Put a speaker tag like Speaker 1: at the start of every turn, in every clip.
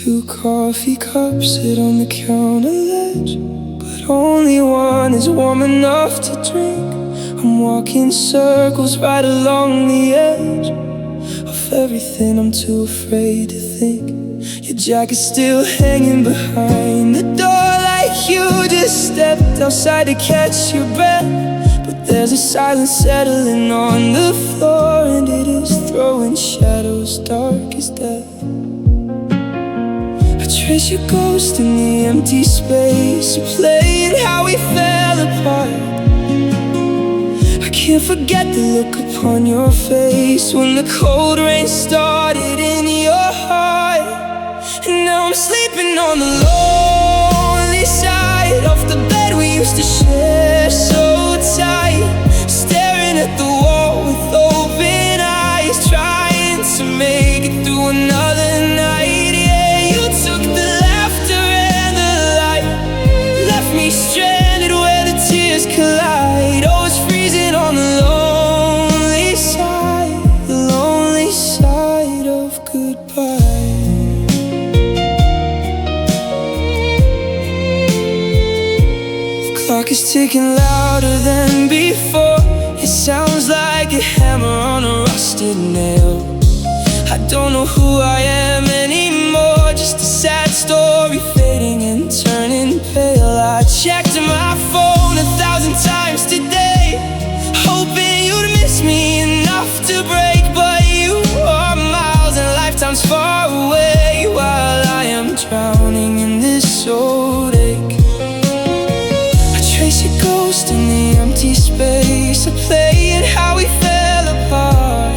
Speaker 1: Two coffee cups sit on the counter ledge, but only one is warm enough to drink. I'm walking circles right along the edge of everything I'm too afraid to think. Your jacket's still hanging behind the door, like you just stepped outside to catch your breath. But there's a silence settling on the floor, and it is throwing shadows dark as death. Trace your ghost in the empty space, replaying how we fell apart. I can't forget the look upon your face when the cold rain started in your heart. And now I'm sleeping on the lonely side of the bed we used to share so tight, staring at the wall with open eyes, trying to make it through another night. Stranded where the tears collide. Oh, it's freezing on the lonely side of goodbye. The clock is ticking louder than before. It sounds like a hammer on a rusted nail. I don't know who I am anymore, just a sad story fading and turning pale. I checked my phone 1,000 times today, hoping you'd miss me enough to break. But you are miles and lifetimes far away, while I am drowning in this old ache. I trace your ghost in the empty space, I play it how we fell apart.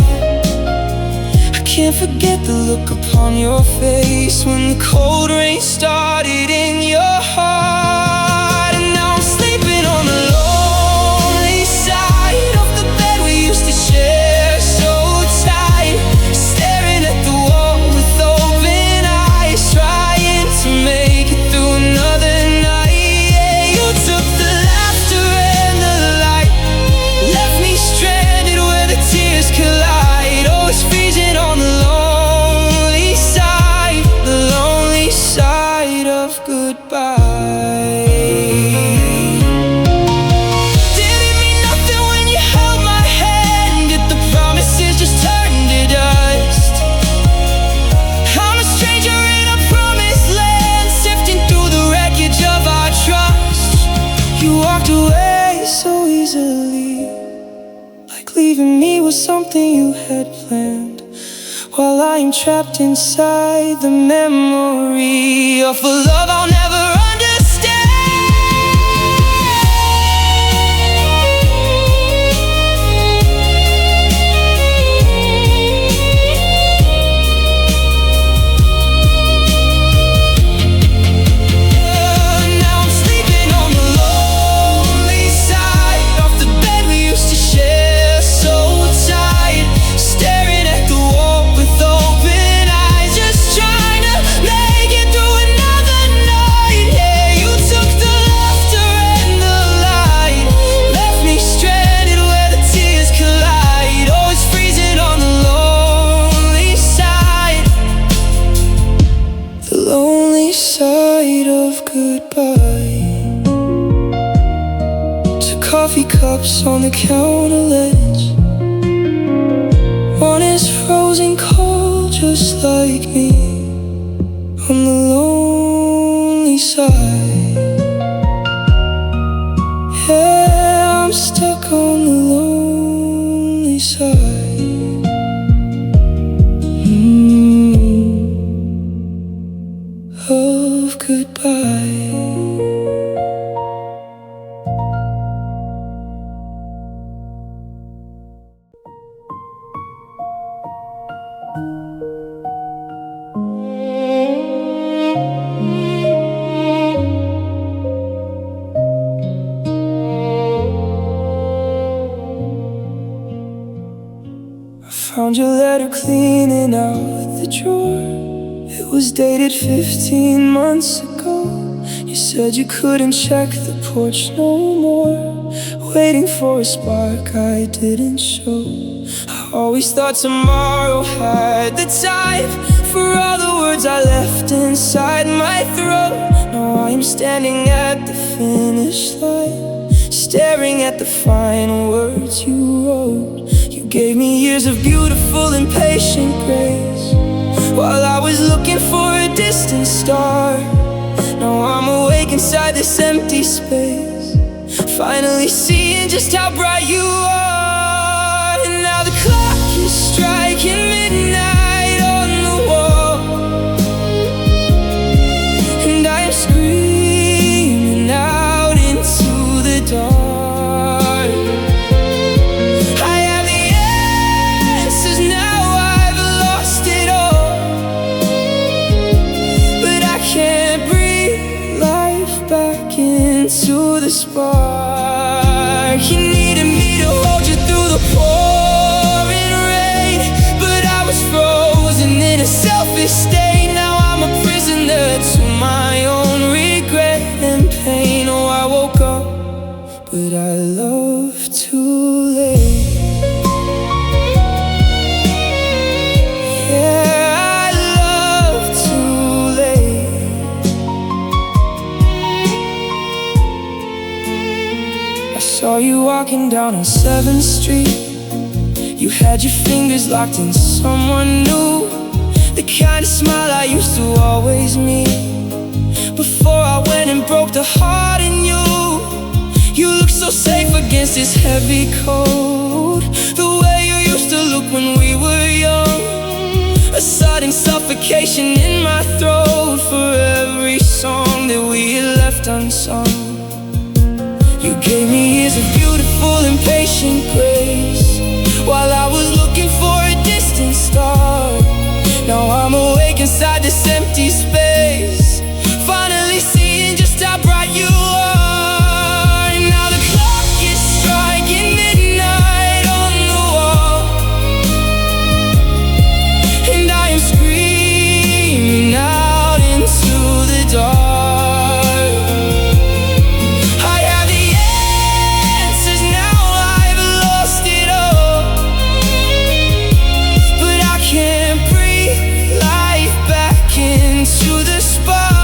Speaker 1: Can't forget the look upon your face when the cold rain started in your heart. And now I'm sleeping on the lonely side of the bed we used to share so tight, staring at the wall with open eyes, trying to make it through another night. Yeah, you took the laughter and the light, left me stranded where the tears collide. Oh, it's freezing on the lonely side of goodbye. Did it mean nothing when you held my hand? Did the promises just turn to dust? I'm a stranger in a promised land, sifting through the wreckage of our trust. You walked away so easily, like leaving me was something you had planned, while I am trapped inside the memory of a love I'll never understand. Now I'm sleeping on the lonely side of the bed we used to share so tight, staring at the wall with open eyes, just trying to make it through another night. Yeah, you took the laughter and the light, left me stranded where the tears collide. Oh, it's freezing on the lonely side of goodbye. Two coffee cups on the counter ledge, one is frozen cold just like me, on the lonely side. Yeah, I'm stuck on the lonely side of goodbye. Found your letter cleaning out the drawer. It was dated 15 months ago. You said you couldn't check the porch no more, waiting for a spark I didn't show. I always thought tomorrow had the type for all the words I left inside my throat. Now I am standing at the finish line, staring at the final words you wrote. You gave me years of beautiful and patient grace, while I was looking for a distant star. Now I'm awake inside this empty space, finally seeing just how bright you are. And now the clock is striking midnight on the wall, and I am screaming out into the dark. I have the answers now, I've lost it all, but I can't breathe life back into the spark. You needed me to hold you through the pouring rain, but I was frozen in a selfish state. Now I'm a prisoner to my own regret and pain. Oh, I woke up, but I love too late. Yeah, I love too late. I saw you walking down on 7th Street. You had your fingers locked in someone new, the kind of smile I used to always meet before I went and broke the heart in you. You look so safe against this heavy cold, the way you used to look when we were young. A sudden suffocation in my throat for every song that we had left unsung. You gave me years of beautiful and patient grace, while I was looking for a distant star. Now I'm awake inside this empty space, finally seeing just how bright you are. And now the clock is striking midnight on the wall, and I am screaming out into the dark. I have the answers now, I've lost it all, but I can't breathe life back into the spark.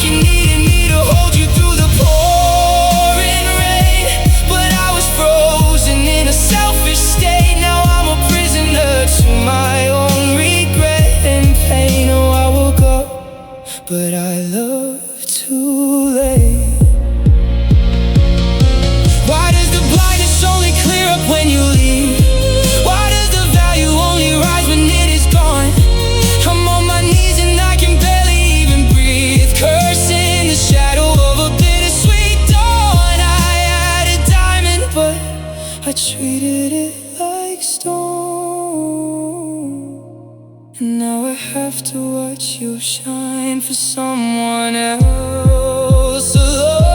Speaker 1: You needed me to hold you through the pouring rain, but I was frozen in a selfish state. Now I'm a prisoner to my own regret and pain. Oh, I woke up, but I love too late. Why does the blindness only clear up when you leave? Why does the value only rise when it is gone? I'm on my knees and I can barely even breathe, cursing the shadow of a bittersweet dawn. I had a diamond, but I treated it like stone, and now I have to watch you shine for someone else alone.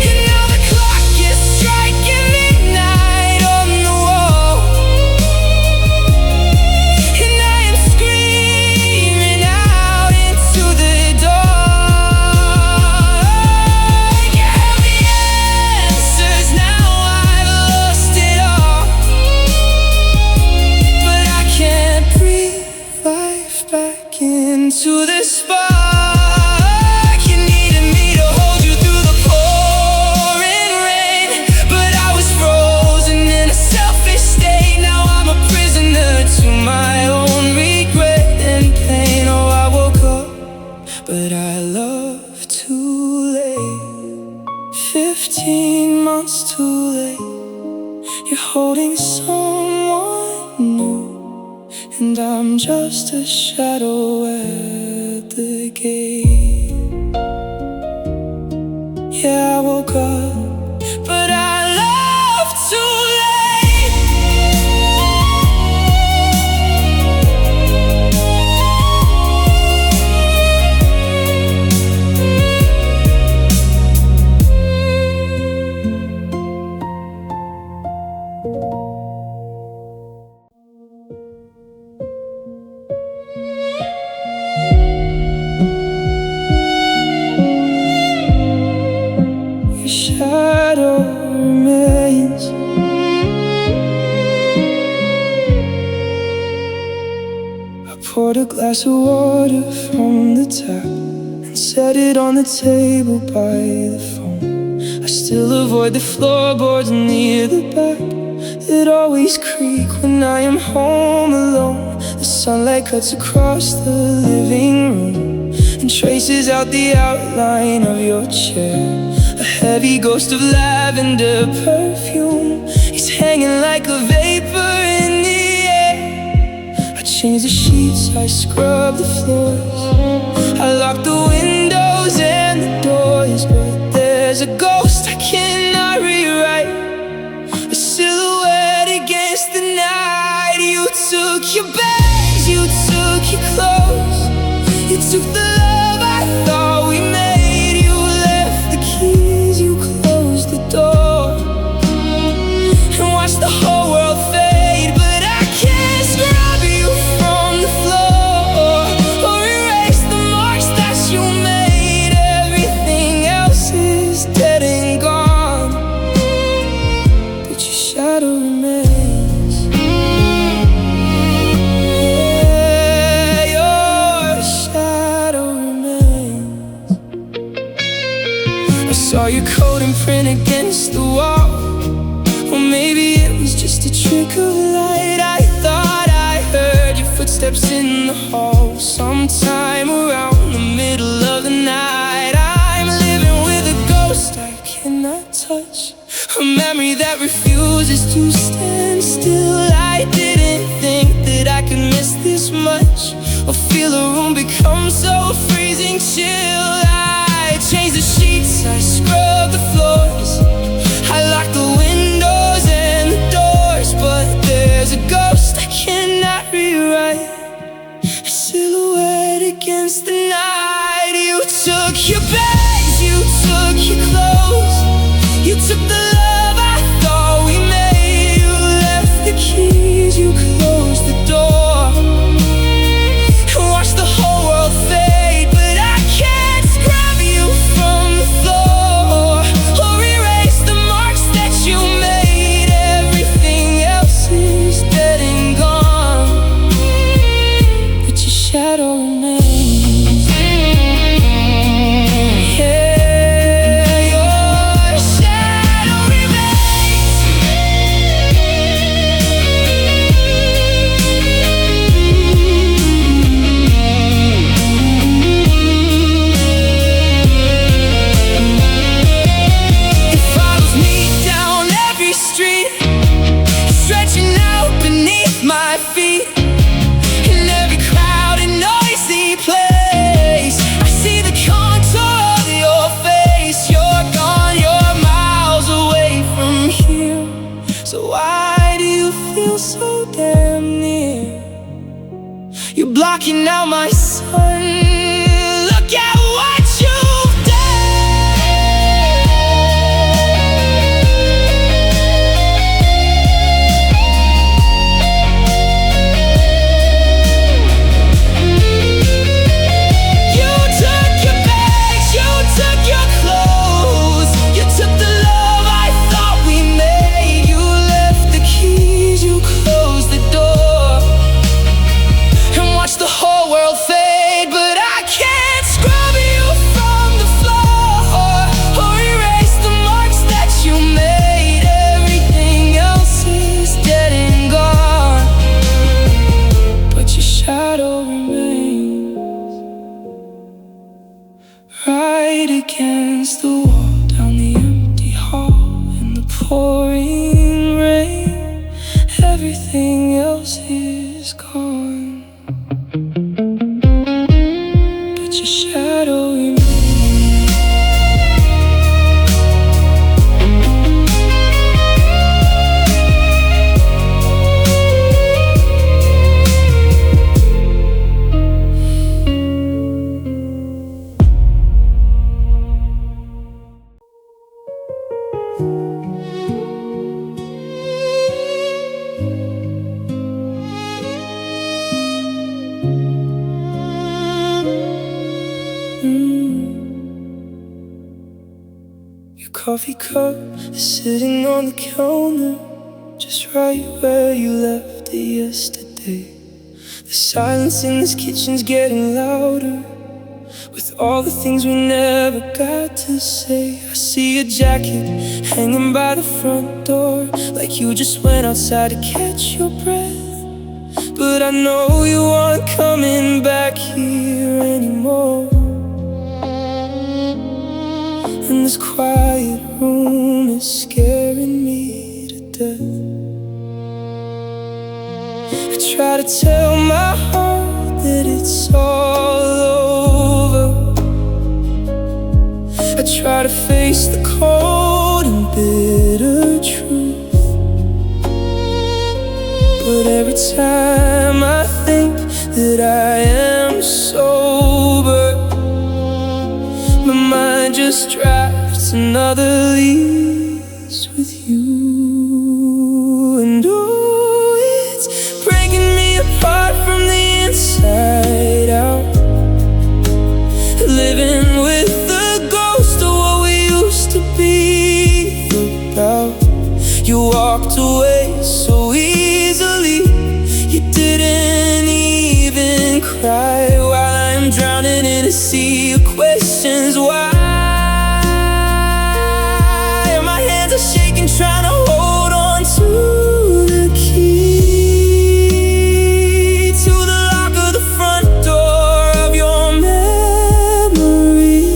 Speaker 1: And now the clock is striking midnight on the wall, and I am screaming out into the dark. You have the answers now, I've lost it all, but I can't breathe life back into the spark. You needed me to hold you through the pouring rain, but I was frozen in a selfish state. Now I'm a prisoner to my own regret and pain. Oh, I woke up, but I love too late. 15 months too late. You're holding someone new, and I'm just a shadow at the gate. Yeah, I woke up, but I love too late. glass of water from the tap and set it on the table by the phone. I still avoid the floorboards near the back that always creak when I am home alone. The sunlight cuts across the living room and traces out the outline of your chair. A heavy ghost of lavender perfume is hanging like a vapor in the air. I change the sheets, I scrub the floors, I lock the windows and the doors, but there's a ghost I cannot rewrite, a silhouette against the night. You took your bags, you took your clothes, you took the love I thought we made. You left the keys, you closed the door and watched the whole world fade. But I can't scrub you from the floor or erase the marks that you made. Everything else is dead and gone, but your shadow remains. Yeah, your shadow remains. I saw your coat imprint against the wall, or maybe it was just a trick of light. I thought I heard your footsteps in the hall sometime around the middle of the night. I'm living with a ghost I cannot touch, a memory that refuses to stand still. I didn't think that I could miss this much, or feel a room become so freezing chill. I change the sheets, I scrub the floors, I lock the windows and the doors, but there's a ghost I cannot rewrite, a silhouette against the night. You took your bags, you took your clothes, you took the love I thought we made. You left the keys, you closed the door and watched the whole world fade. But I can't scrub you from the floor or erase the marks that you made. Everything else is dead and gone, but your shadow remains. Yeah, your shadow remains. It follows me down every street, stretching out beneath my feet. In every crowded, noisy place, I see the contour of your face. You're gone, you're miles away from here, so why do you feel so damn near? You're blocking out my sun. Look at what you've You took your bags, you took your clothes, you took the love I thought we made. You left the keys, you closed the door and watched the whole world fade. But I can't scrub you from the floor or erase the marks that you made. Everything else is dead and gone, but your shadow remains. Right against the wall, down the empty hall, in the pouring rain. Everything else is gone, but your shadow remains. Your coffee cup is sitting on the counter, just right where you left it yesterday. The silence in this kitchen's getting louder, with all the things we never got to say. I see a jacket hanging by the front door, like you just went outside to catch your breath. But I know you aren't coming back here anymore. And this quiet room is scaring me to death. I try to tell my heart that it's all over. I try to face the cold and bitter truth, but every time I think that I am sober, my mind just drafts another lease with you. And oh, it's breaking me apart from the inside out, living with the ghost of what we used to be about. You walked away so easily, you didn't even cry, while I'm drowning in a sea of questions. Why? My hands are shaking, trying to hold on to the key to the lock of the front door of your memory.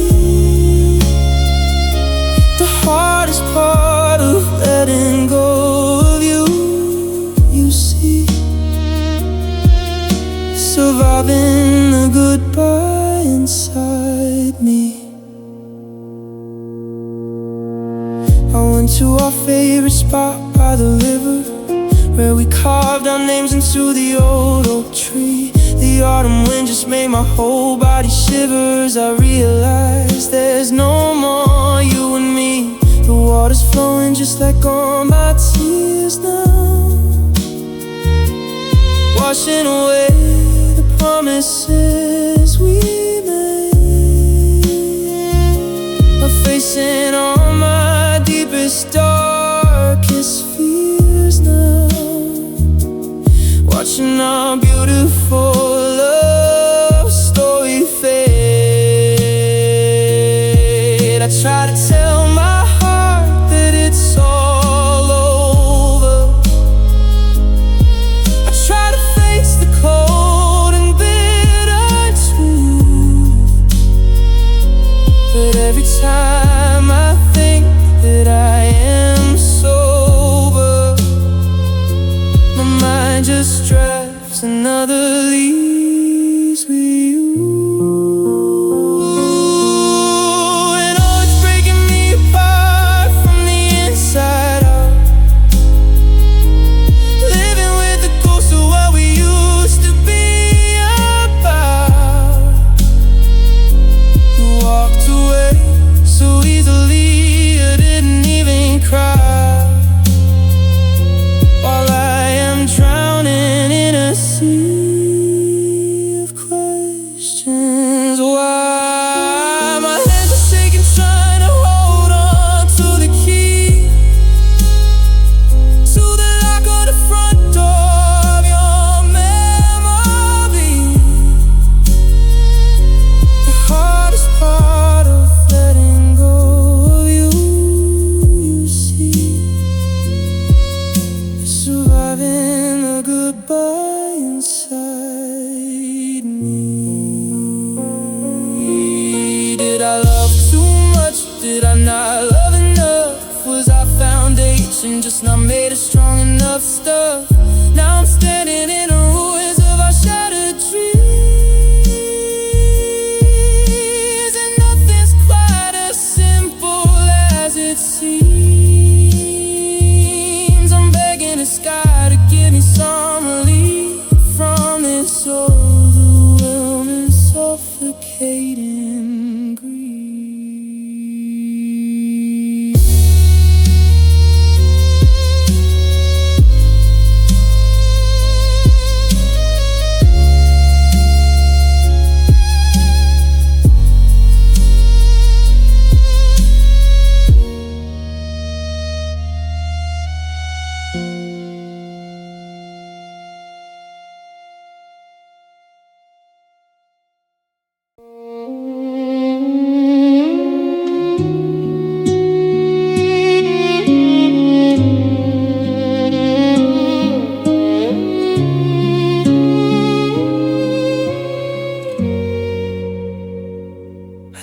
Speaker 1: The hardest part of letting go of you, you see, surviving the goodbye inside me. I went to our favorite spot by the river, where we carved our names into the old oak tree. The autumn wind just made my whole body shiver as I realized there's no more you and me. The water's flowing just like all my tears now, washing away the promises we made. I'm facing all my deepest, darkest fears now, watching our beautiful love story fade. I try to tell my heart that it's all over. I try to face the cold and bitter truth, but every time I think that I am sober, my mind just drafts another lease with you. And oh, it's breaking me apart from the inside out, living with the ghost of what we used to be about. You walked away so easily, you didn't even cry, while I am drowning in a sea of questions. Why? My hands are shaking, trying to hold on to the key to the lock of the front door of your memory. The hardest part of letting go of you, you see, is surviving the goodbye inside me. Did I love too much? Did I not love enough? Was our foundation just not made of strong enough stuff? Now I'm standing in the ruins of our shattered dreams, and nothing's quite as simple as it seems. I'm begging the sky to give me some relief from this overwhelming, suffocating grief.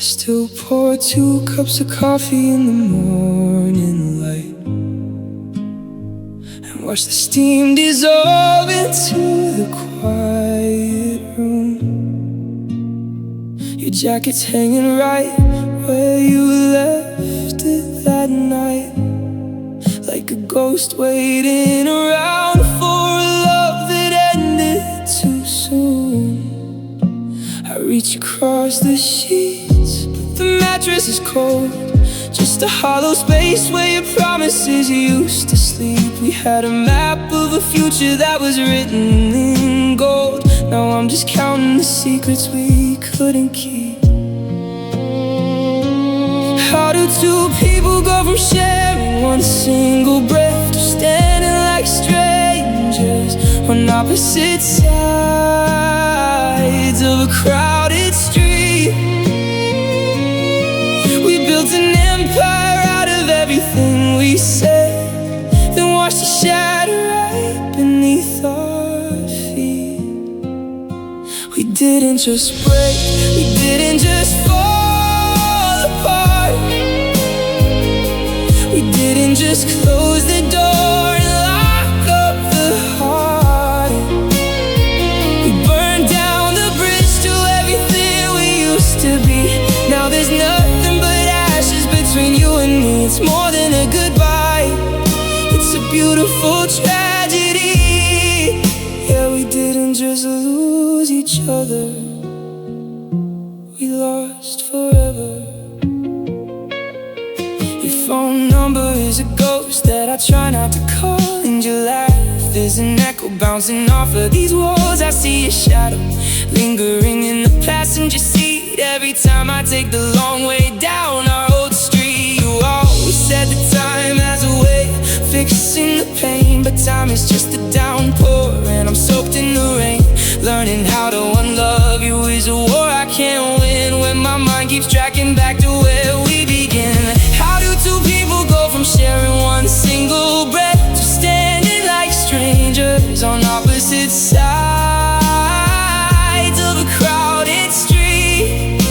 Speaker 1: Still pour 2 cups of coffee in the morning light and watch the steam dissolve into the quiet room. Your jacket's hanging right where you left it that night, like a ghost waiting around for a love that ended too soon. I reach across the sheets, but the mattress is cold. Just a hollow space where your promises used to sleep. We had a map of a future that was written in gold. Now I'm just counting the secrets we couldn't keep. How do 2 people go from sharing one single breath to standing like strangers on opposite sides of a crowded street? We built an empire out of everything we said, then watched it shatter right beneath our feet. We didn't just break, we didn't just fall apart. We didn't just close the door and lock up the heart. We burned down the bridge to everything we used to be. Now there's nothing but ashes between you and me. It's more than a goodbye, it's a beautiful tragedy. Yeah, we didn't just lose each other, we lost forever. Your phone number is a ghost that I try not to call, and your laugh is an echo bouncing off of these walls. I see your shadow lingering in the passenger seat every time I take the long way down our old street. You always said that time has a way of fixing the pain, but time is just a downpour and I'm soaked in the rain. Learning how to unlove you is a war I can't win, when my mind keeps tracking back to where we began. How do 2 people go from sharing one single breath to standing like strangers on opposite sides of a crowded street?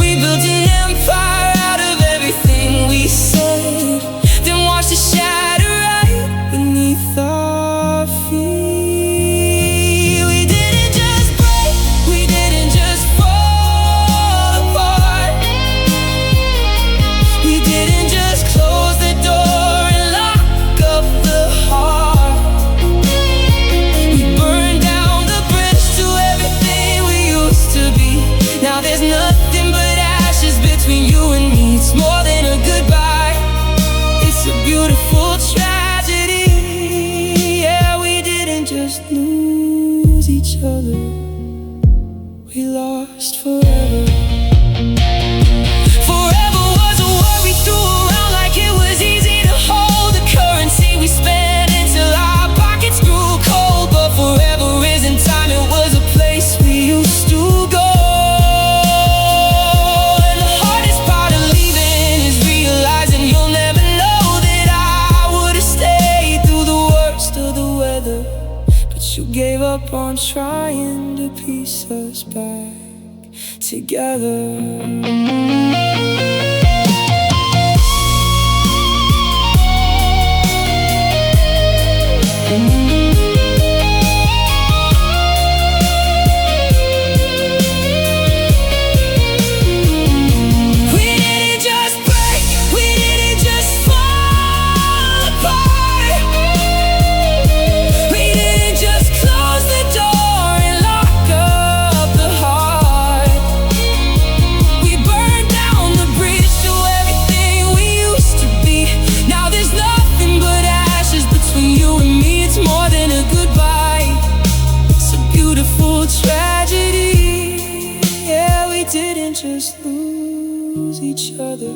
Speaker 1: We built an empire out of everything we said, then watched it shatter right beneath our feet. Beautiful tragedy. Yeah, we didn't just lose each other, we lost forever. Forever was a word we threw around like it was easy to hold, the currency we spent until our pockets grew cold. But forever isn't time, it was a place we used to go. You gave up on trying to piece us back together. Tragedy. Yeah, we didn't just lose each other,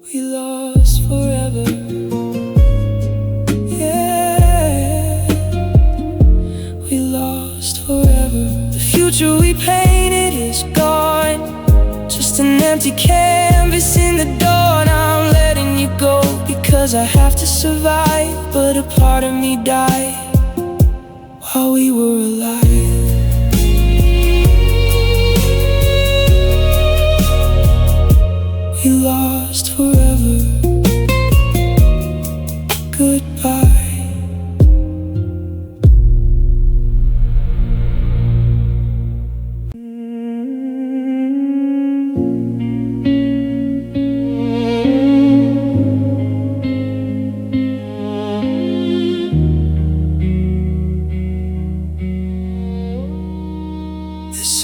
Speaker 1: we lost forever. Yeah, we lost forever. The future we painted is gone, just an empty canvas in the dawn. I'm letting you go because I have to survive, but a part of me died while we were alive.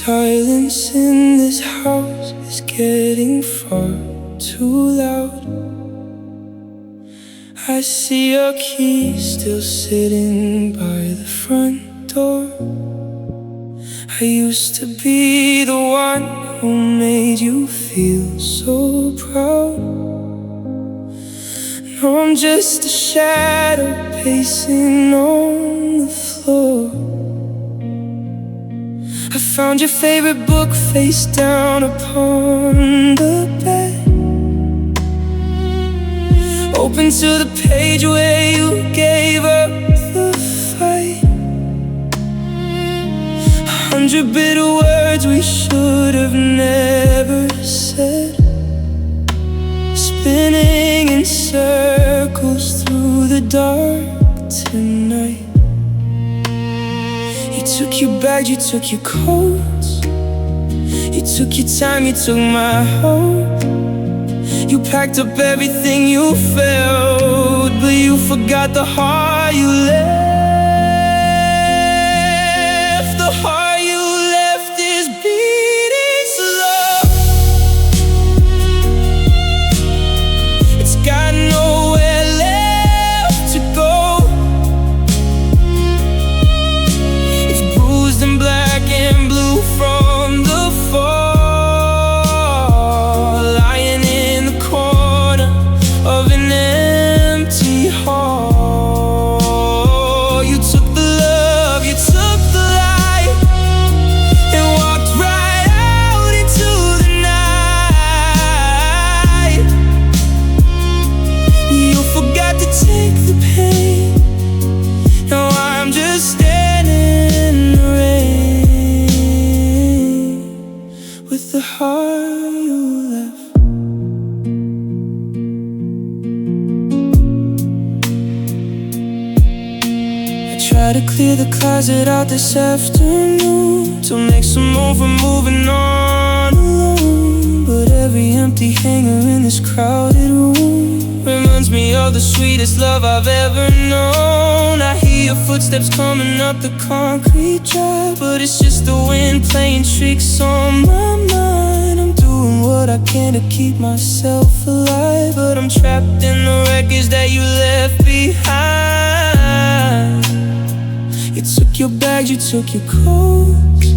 Speaker 1: silence in this house is getting far too loud. I see your keys still sitting by the front door. I used to be the one who made you feel so proud. Now I'm just a shadow pacing on the floor. I found your favorite book face down upon the bed, open to the page where you gave up the fight. 100 bitter words we should have never said, spinning in circles through the dark tonight. You took your bags, you took your coats, you took your time, you took my hope. You packed up everything you felt, but you forgot the heart you left. The heart you left is beating slow. It's got nowhere left to go. It's bruised and black and blue from the fall, lying in the corner of an empty hall. You took the love, you took the light, and walked right out into the night. You forgot to take the pain. Now I'm just standing in the rain with the heart you left. Try to clear the closet out this afternoon to make some room for moving on alone. But every empty hanger in this crowded room reminds me of the sweetest love I've ever known. I hear your footsteps coming up the concrete drive, but it's just the wind playing tricks on my mind. I'm doing what I can to keep myself alive, but I'm trapped in the wreckage that you left behind. You took your bags, you took your coats,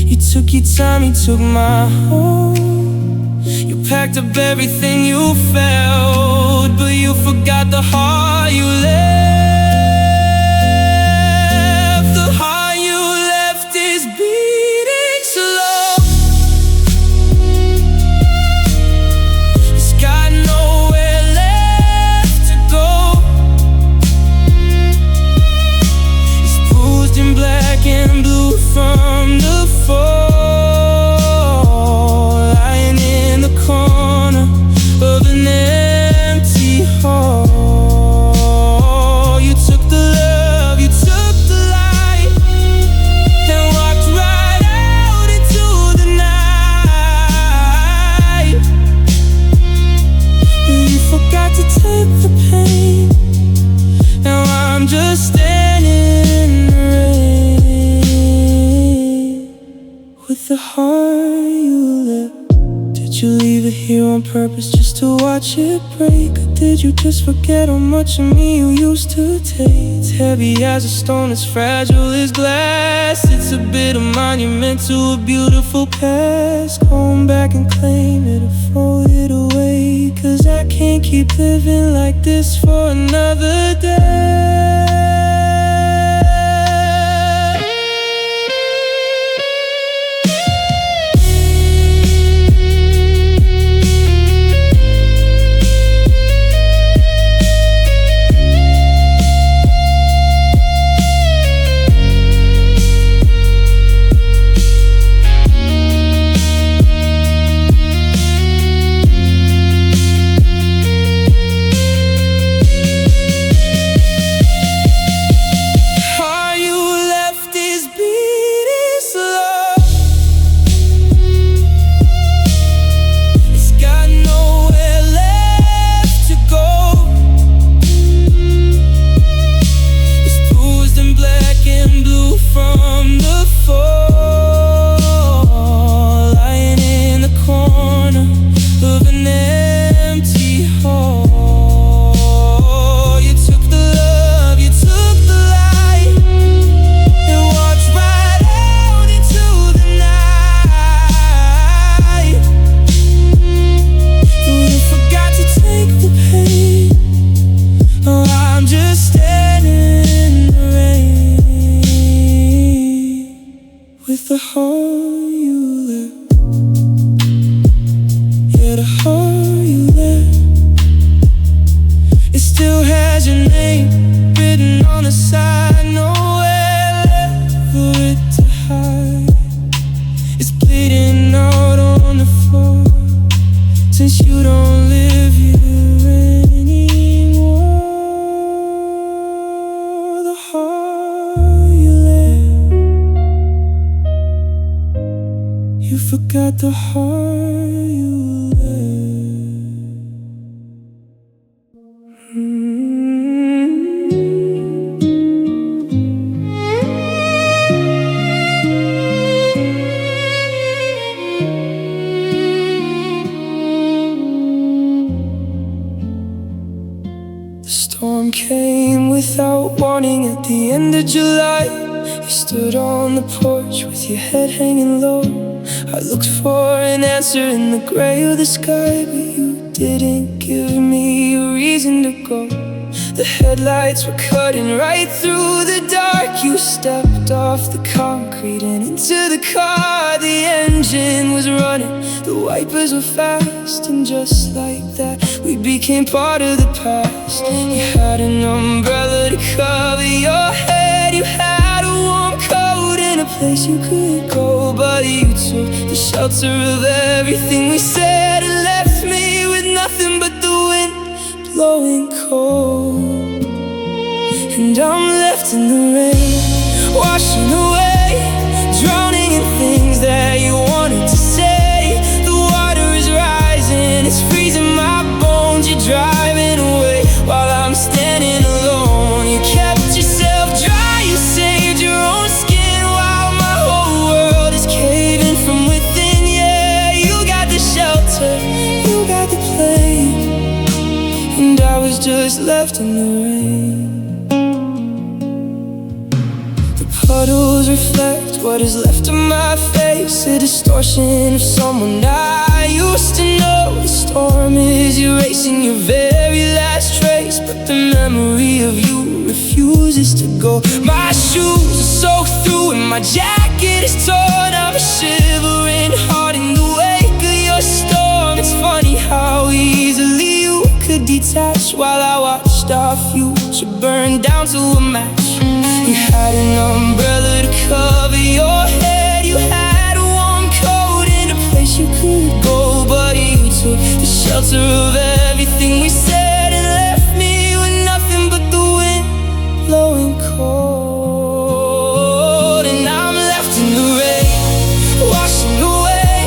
Speaker 1: you took your time, you took my home. You packed up everything you felt, but you forgot the heart you left. The heart you left is beating slow. It's got nowhere left to go. In black and blue from the fall, lying in the corner of an empty hall. You took the love, you took the light, and walked right out into the night. You forgot to take the pain. Now I'm just standing with the heart you left. Did you leave it here on purpose just to watch it break? Or did you just forget how much of me you used to take? It's heavy as a stone, it's fragile as glass. It's a bit of monument to a beautiful past. Come back and claim it or throw it away, 'cause I can't keep living like this for another day. bleeding out on the floor, since you don't live here anymore. The heart you left, you forgot the heart you left. The storm came without warning at the end of July. You stood on the porch with your head hanging low. I looked for an answer in the gray of the sky, but you didn't give me a reason to go. The headlights were cutting right through the dark. You stepped off the concrete and into the car. The engine was running, the wipers were fast, and just like that, we became part of the past. You had an umbrella to cover your head, you had a warm coat and a place you could go, but you took the shelter of everything we said and left me with nothing but the wind blowing cold. And I'm left in the rain, washing away, drowning in things that you wanted to say. The water is rising, it's freezing my bones. You're driving away while I'm standing alone. You kept yourself dry, you saved your own skin, while my whole world is caving from within. Yeah, you got the shelter, you got the plane, and I was just left in the rain. The puddles reflect what is left of my face, a distortion of someone I used to know. The storm is erasing your very last trace, but the memory of you refuses to go. My shoes are soaked through and my jacket is torn. I'm a shivering heart in the wake of your storm. It's funny how easily you could detach while I watched our future burn down to a match. You had an umbrella to cover your head, you had a warm coat and a place you could go, but you took the shelter of everything we said and left me with nothing but the wind blowing cold. And I'm left in the rain, washing away,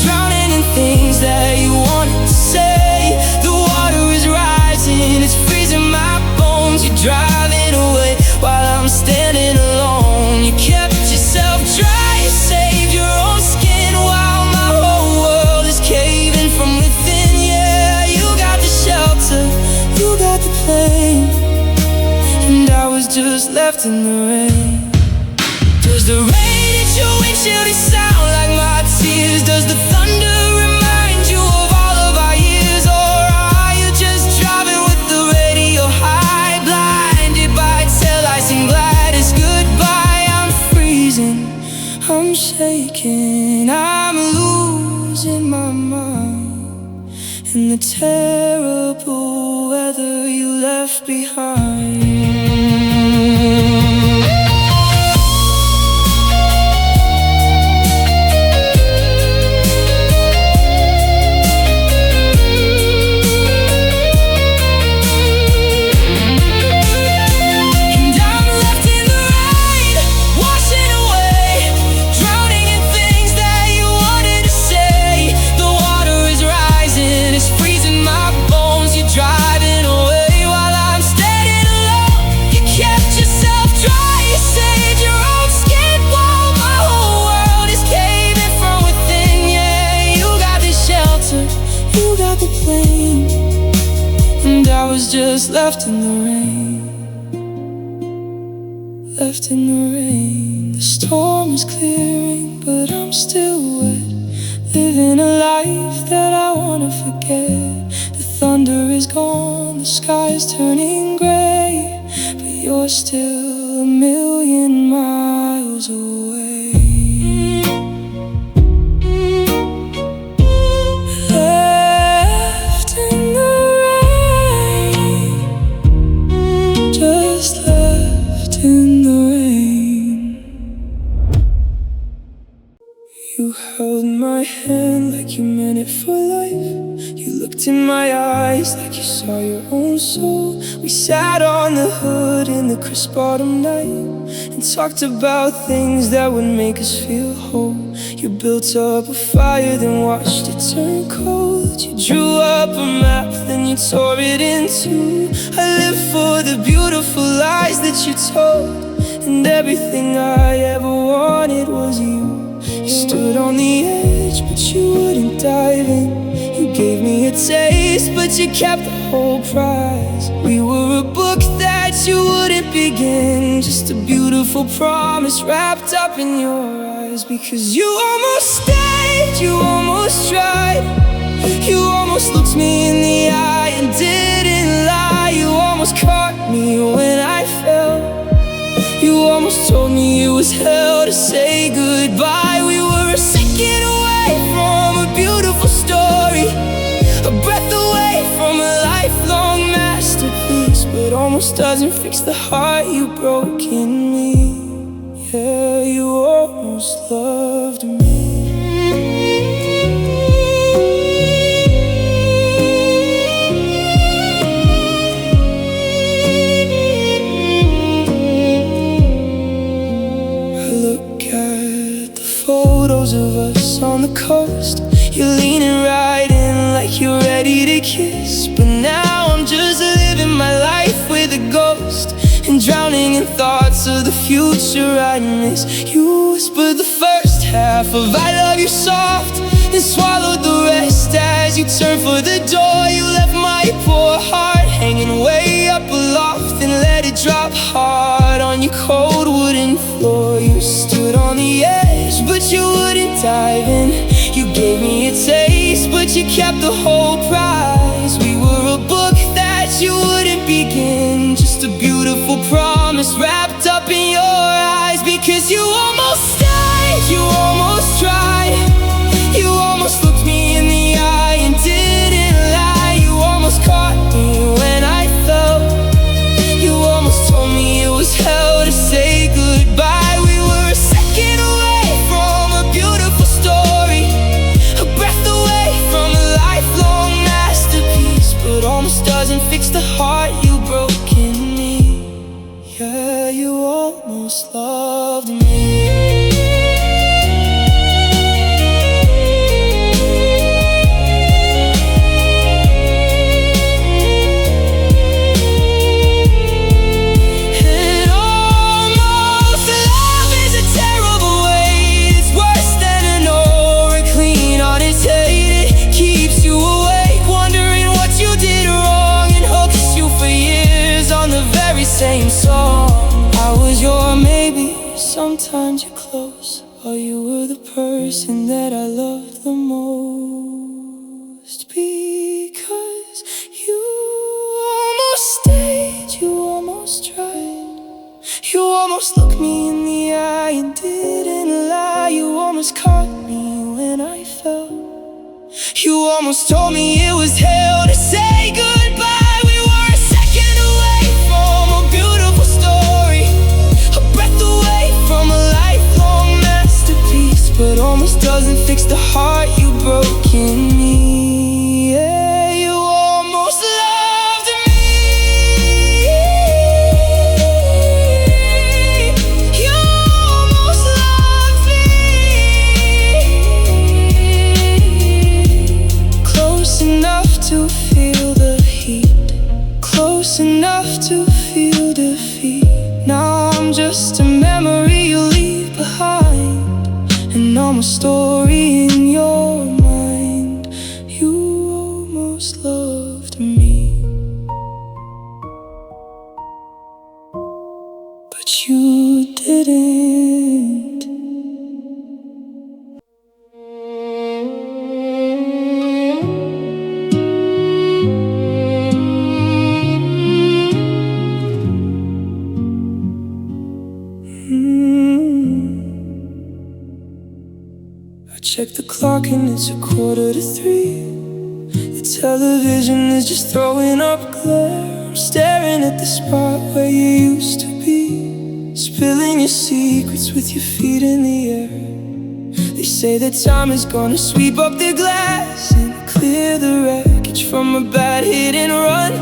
Speaker 1: drowning in things that you wanted to say. The water is rising, it's freezing my bones. You're driving away while I'm standing alone. You kept yourself dry, you saved your own skin, while my whole world is caving from within. Yeah, you got the shelter, you got the plane, and I was just left in the rain. Does the rain hit your windshield, it sound like my tears? Does the thunder remind you of all of our years? Or are you just driving with the radio high, blinded by tail lights and glad it's goodbye? I'm freezing, I'm shaking, I'm losing my mind in the terrible weather you left behind. And I was just left in the rain, left in the rain. The storm is clearing, but I'm still wet, living a life that I wanna forget. The thunder is gone, the sky is turning gray, but you're still a million miles away. You held my hand like you meant it for life. You looked in my eyes like you saw your own soul. We sat on the hood in the crisp autumn night and talked about things that would make us feel whole. You built up a fire, then watched it turn cold. You drew up a map, then you tore it in two. I live for the beautiful lies that you told, and everything I ever wanted was you. You stood on the edge, but you wouldn't dive in. You gave me a taste, but you kept the whole prize. We were a book that you wouldn't begin, just a beautiful promise wrapped up in your eyes. Because you almost stayed, you almost tried, you almost looked me in the eye and didn't lie. You almost caught me when I fell. You almost told me it was hell to say goodbye. We were a second away from a beautiful story, a breath away from a lifelong masterpiece. But almost doesn't fix the heart you broke in me. Yeah, you almost loved me. Photos of us on the coast, you're leaning right in like you're ready to kiss. But now I'm just living my life with a ghost and drowning in thoughts of the future I miss. You whispered the first half of I love you soft and swallowed the rest as you turned for the door. You left my poor heart hanging way up aloft and let it drop hard on your cold wooden floor. You stood on the edge, but you wouldn't dive in. You gave me a taste, but you kept the whole prize. We were a book that you wouldn't begin, just a beautiful promise wrapped up in your eyes. Because you almost stayed, you almost tried, you almost looked me in the eye and didn't lie. You almost caught me when I fell. You almost told me it was hell to say goodbye. We were a second away from a beautiful story, a breath away from a lifelong masterpiece. But almost doesn't fix the heart you broke in me. Yeah, you almost loved me. Same song. I was your maybe, sometimes you're close, or you were the person that I loved the most. Because you almost stayed, you almost tried, you almost looked me in the eye and didn't lie. You almost caught me when I fell. You almost told me it was hell to say goodbye. But almost doesn't fix the heart you broke in me. Yeah, you almost loved me. You almost loved me. Close enough to feel the heat, close enough to feel defeat. Now I'm just a memory you leave behind, and I'm a story in your mind. You almost loved me, but you didn't. Check the clock and it's 2:45. The television is just throwing up glare. I'm staring at the spot where you used to be, spilling your secrets with your feet in the air. They say that time is gonna sweep up the glass and clear the wreckage from a bad hit and run.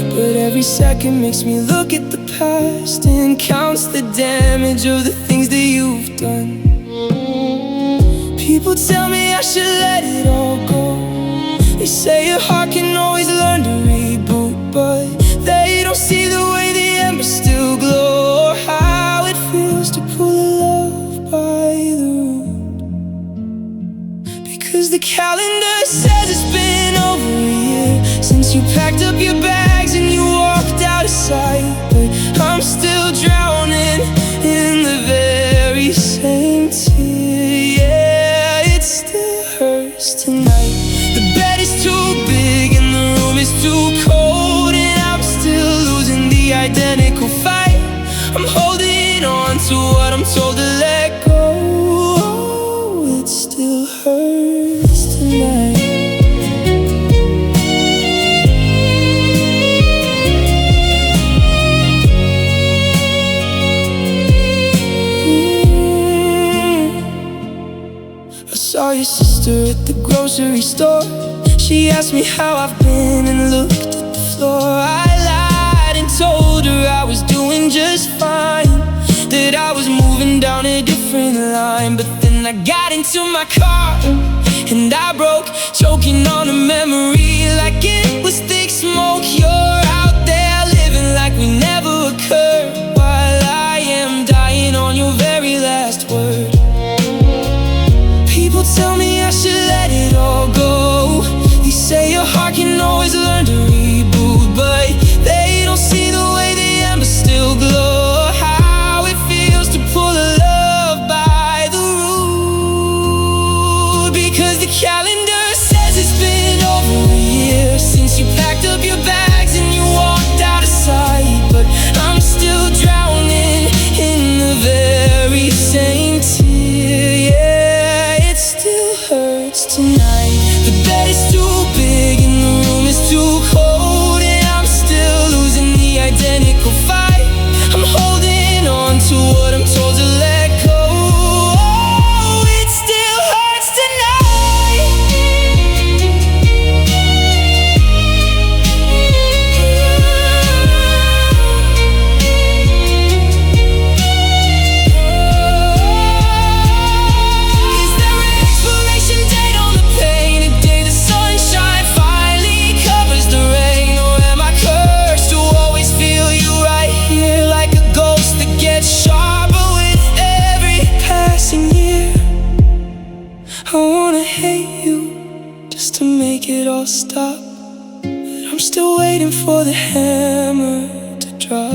Speaker 1: But every second makes me look at the past and counts the damage of the things that you've done. People tell me I should let it all go. They say your heart can always learn to reboot, but they don't see the way the embers still glow, or how it feels to pull a love by the root. Because the calendar says it's been over a year since you packed up your bags and you walked out of sight, but I'm still drowning in the very same tear. Yeah, it still hurts tonight. The bed is too big and the room is too cold, and I'm still losing the identical fight. I'm holding on to what I'm told to let go. Oh, it still hurts tonight. I saw your sister at the grocery store. She asked me how I've been and looked at the floor. I lied and told her I was doing just fine, that I was moving down a different line. But then I got into my car and I broke, choking on a memory like it was thick smoke. You're out there living like we never occurred, while I am dying on your very last word. People tell me I should let it all go. They say your heart can always learn to reboot, but they don't see the way the embers still glow, how it feels to pull a love by the root. Because the calendar says it's been over a year since you packed up your bags and you walked out of sight, but I'm still drowning in the very same tear. Yeah, it still hurts tonight. The bed is too big and the room is too cold, and I'm still losing the identical fight. I'm holding on to what I'm told to let go. Oh, it still hurts tonight. Is there an expiration date on the pain? A day the sunshine finally covers the rain? Or am I cursed to always feel you right here, like a ghost that gets sharper with every passing year? I wanna hate you just to make it all stop, but I'm still waiting for the hammer to drop.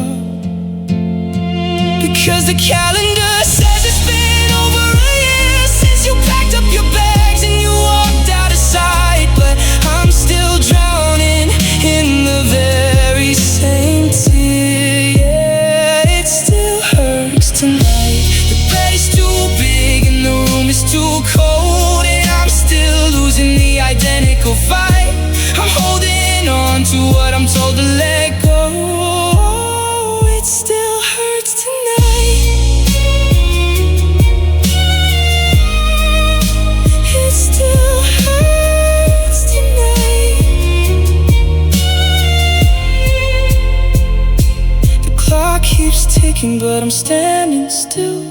Speaker 1: Because the calendar says it's been over a year since you packed up your bags and you walked out of sight, but I'm still drowning in the very same tear. Yeah, it still hurts tonight. The bed is too big and the room is too cold, and I'm still losing the identical fight. I'm holding on to what I'm told to let go. It still hurts tonight. It still hurts tonight. The clock keeps ticking, but I'm standing still.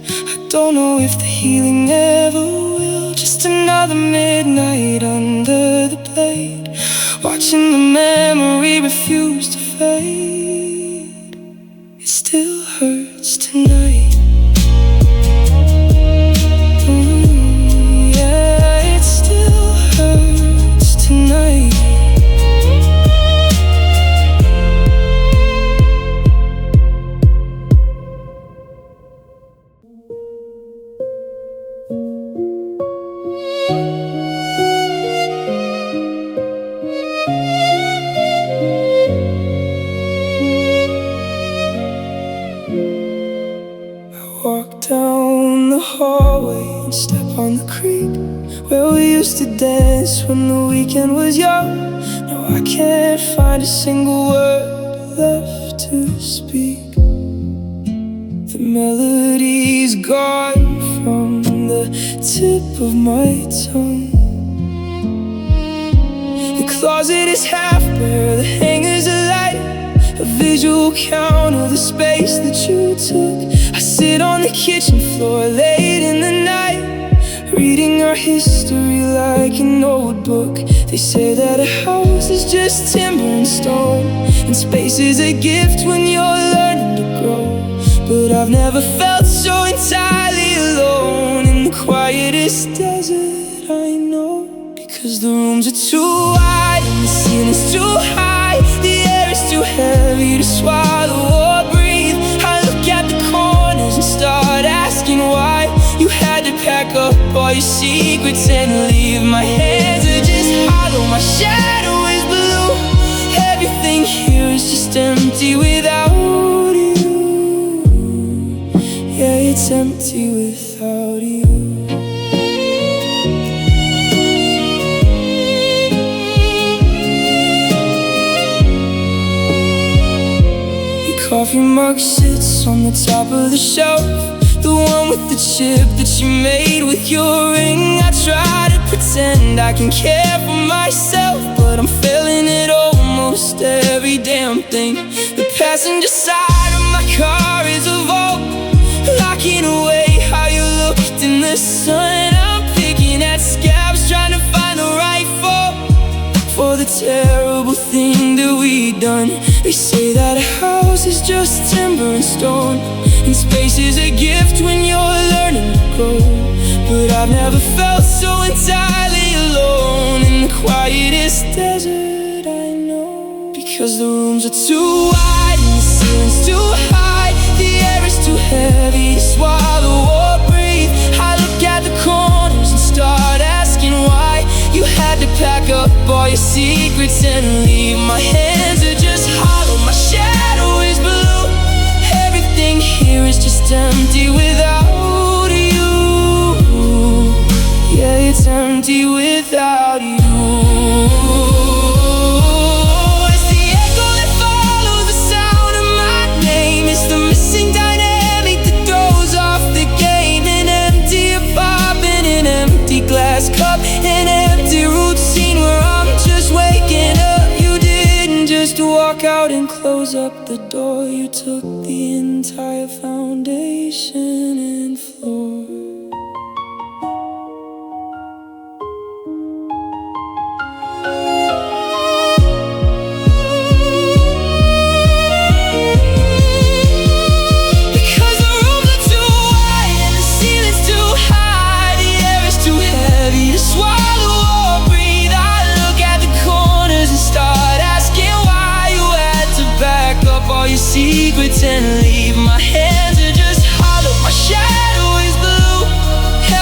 Speaker 1: I don't know if the healing ever will. Just another midnight under the blade, watching the memory refuse to fade. It still hurts tonight. Yeah, it still hurts tonight. Walk down the hallway and step on the creek where we used to dance when the weekend was young. Now I can't find a single word left to speak. The melody's gone from the tip of my tongue. The closet is half bare, the hangers are light, a visual count of the space that you took. I sit on the kitchen floor late in the night, reading our history like an old book. They say that a house is just timber and stone, and space is a gift when you're learning to grow. But I've never felt so entirely alone in the quietest desert I know. Because the rooms are too wide and the ceiling's too high, the air is too heavy to swallow or breathe. I look at the corners and start asking why you had to pack up all your secrets and leave. My hands are just hollow, my shadow is blue. Everything here is just empty without you. Yeah, it's empty without you. Coffee mug sits on the top of the shelf, the one with the chip that you made with your ring. I try to pretend I can care for myself, but I'm failing at almost every damn thing. The passenger side of my car is a vault, locking away how you looked in the sun. I'm picking at scabs, trying to find the right fault for the terrible thing that we done. They say that a house is just timber and stone, and space is a gift when you're learning to grow. But I've never felt so entirely alone in the quietest desert I know. Because the rooms are too wide and the ceiling's too high, the air is too heavy to swallow or breathe. I look at the corners and start asking why you had to pack up all your secrets and leave. My hands are just hollow, my shadow is blue. Everything here is just empty without you. Yeah, it's empty without you. It's the echo that follows the sound of my name. It's the missing dynamic that throws off the game. An empty apartment, an empty glass cup, an empty routine where I'm just waking up. You didn't just walk out and close up the door, you took the entire foundation and floor. Because the rooms are too wide and the ceiling's too high, the air is too heavy to swallow or breathe. I look at the corners and start asking why you had to back up all your secrets and leave. My hands are just hollow, my shadow is blue.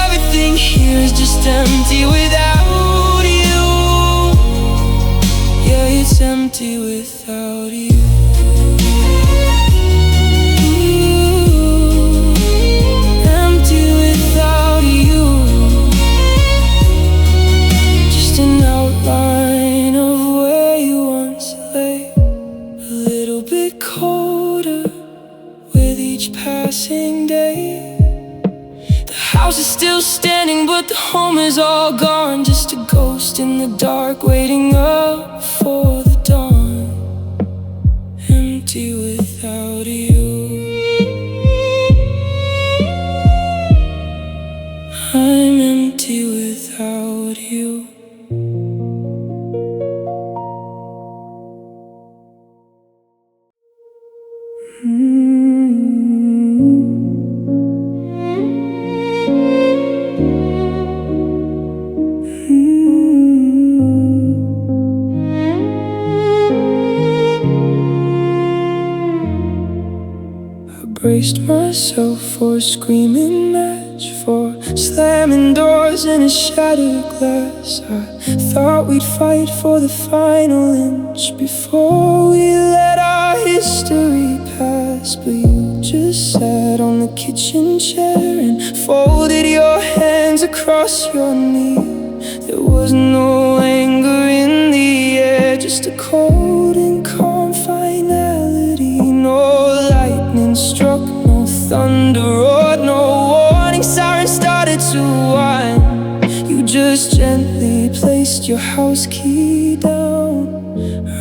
Speaker 1: Everything here is just empty without you. Yeah, it's empty without you. Empty without you. Just an outline of where you once lay, a little bit colder with each passing day. The house is still standing, but the home is all gone. Just a ghost in the dark, waiting up for the dawn. Empty without you. I'm empty without you. Braced myself for a screaming match, for slamming doors in a shattered glass. I thought we'd fight for the final inch before we let our history pass. But you just sat on the kitchen chair and folded your hands across your knee. There was no anger in the air, just a cold and calm finality. No lightning struck, no thunder roared, no warning siren started to just gently placed your house key down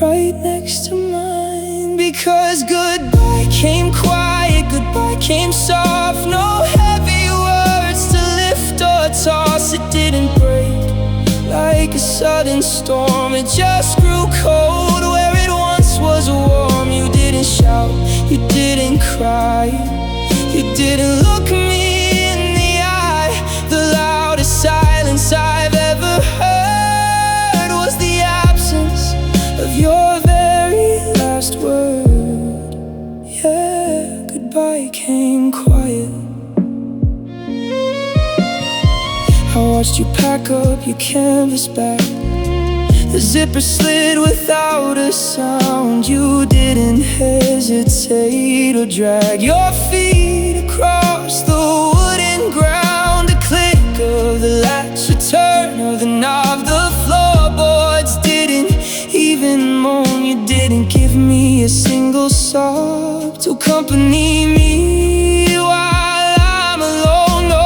Speaker 1: right next to mine. Because goodbye came quiet, goodbye came soft. No heavy words to lift or toss. It didn't break like a sudden storm. It just grew cold where it once was warm. You didn't shout, you didn't cry, you didn't look me in the eye. The loudest silence I've ever heard was the absence of your very last word. Yeah, goodbye came quiet. I watched you pack up your canvas bag. The zipper slid without a sound. You didn't hesitate or drag your feet across the wooden ground. A click of the latch, a turn of the knob. The floorboards didn't even moan. You didn't give me a single sob to accompany me while I'm alone. No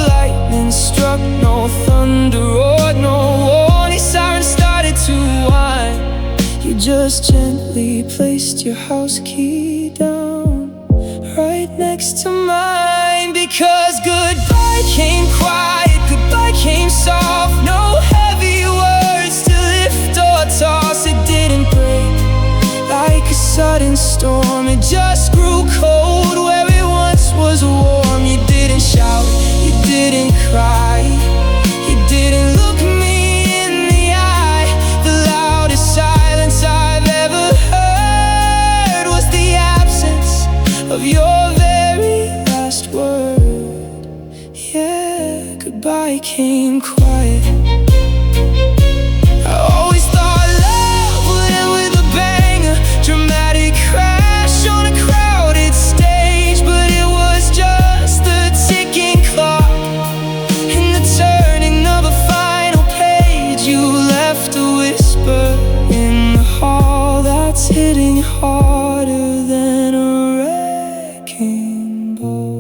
Speaker 1: lightning struck, no thunder roared, no warning siren started to whine. You just gently placed your house key down right next to mine. Because goodbye came quiet, goodbye came soft. No heavy words to lift or toss. It didn't break like a sudden storm. It just grew cold where it once was warm. You didn't shout, you didn't cry, you didn't look me in the eye. The loudest silence I've ever heard was the absence of your very last word. Yeah, goodbye came quiet. I always thought love would end with a bang, a dramatic crash on a crowded stage. But it was just the ticking clock and the turning of a final page. You left a whisper in the hall that's hitting harder than a wrecking ball.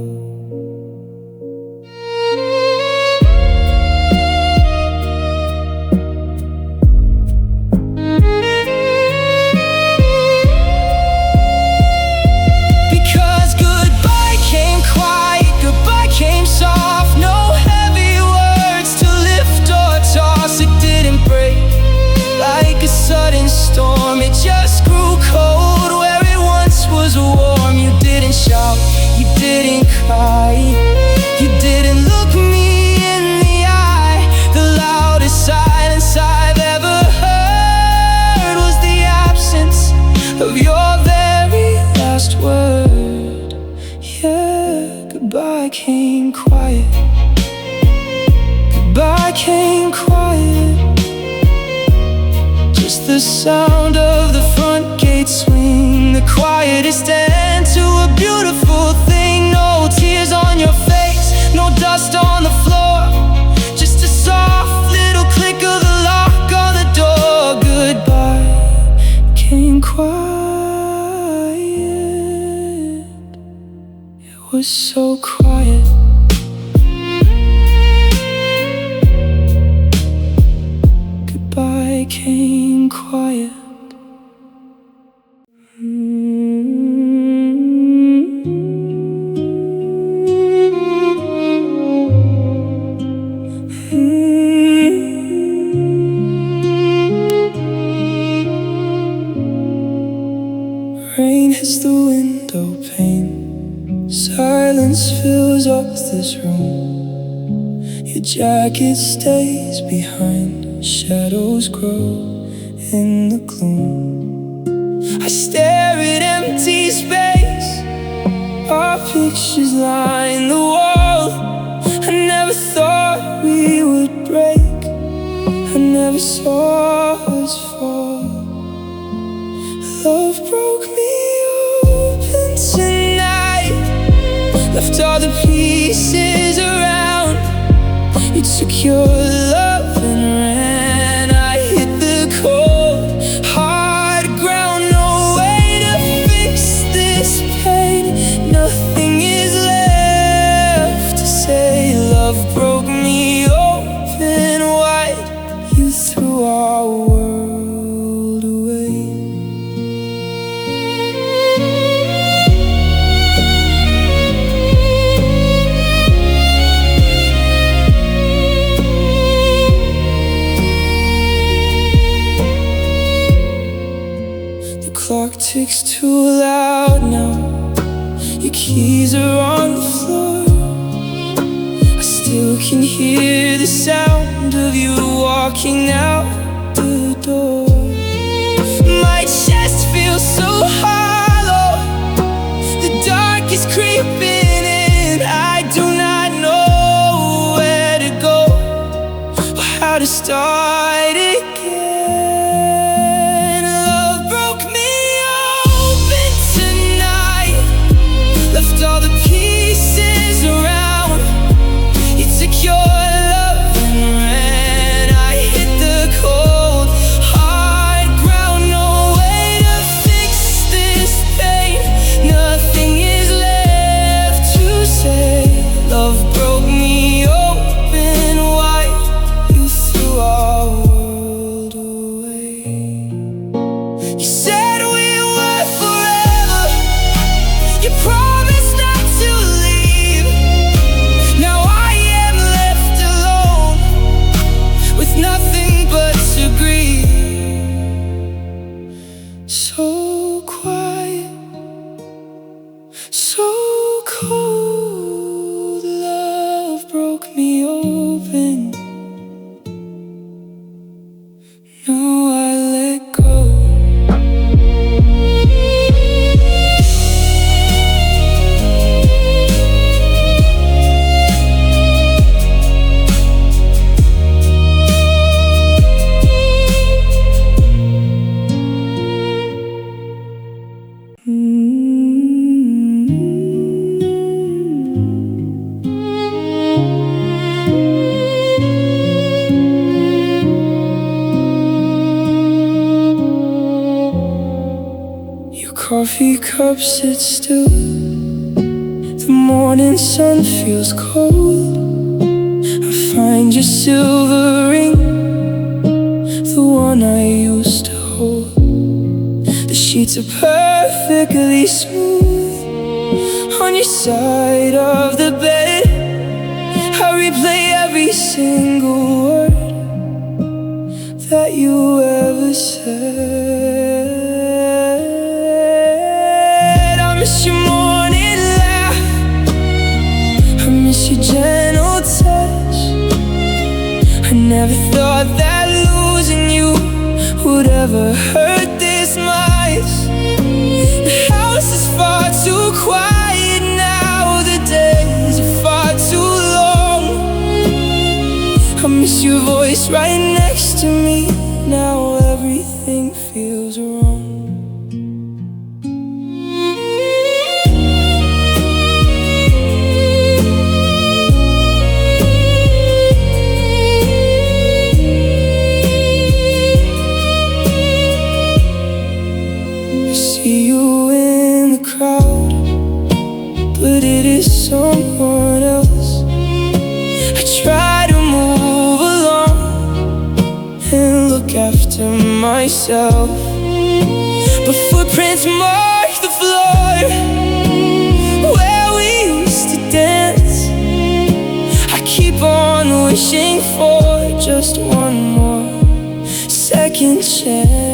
Speaker 1: Because goodbye came quiet, goodbye came soft. No heavy words to lift or toss. It didn't break like a sudden storm. It just grew cold where it once was warm. You didn't shout, you didn't cry, you didn't look me in the eye. The loudest silence I've ever heard was the absence of your very last word. Yeah, goodbye came quiet, goodbye came quiet. Just the sound of the front gate swing, the quietest end to a beautiful thing. No tears on your face, no dust on the floor, just a soft little click of the lock on the door. Goodbye came quiet. It was so quiet. Goodbye came quiet. Rain hits the window pane, silence fills up this room. Your jacket stays behind, shadows grow in the gloom. I stare at empty space, our pictures line the wall. I never thought we would break, I never saw us fall. Love broke me open tonight, left all the pieces around. You took your love and ran. I hit the cold, hard ground. No way to fix this pain. Nothing is left to say. Love broke me open music's too loud now. Your keys are on the floor. I still can hear the sound of you walking out the door. My chest feels so hollow. The dark is creeping in. I do not know where to go or how to start again. Love broke me open tonight, left all the pieces around. You took your love and ran. I hit the cold, hard ground. No way to fix this pain. Nothing is left to say. Love broke me open wide. You threw our world away. You said we were forever. You promised not to leave. Now I am left alone with nothing but to grieve. So quiet, so cold. Love broke me open. Now I let go. Your coffee cup sits still. The morning sun feels cold. I find your silver ring, the one I used to hold. The sheets are perfectly smooth on your side of the bed. I replay every single word that you ever said. I miss your morning laugh. I miss your gentle touch. I never thought that losing you would ever hurt this much. The house is far too quiet now. The days are far too long. I miss your voice right next to me. Now everything feels wrong. I see you in the crowd, but it is someone else. I try to move along and look after myself, but footprints mark the floor where we used to dance. I keep on wishing for just one more second chance.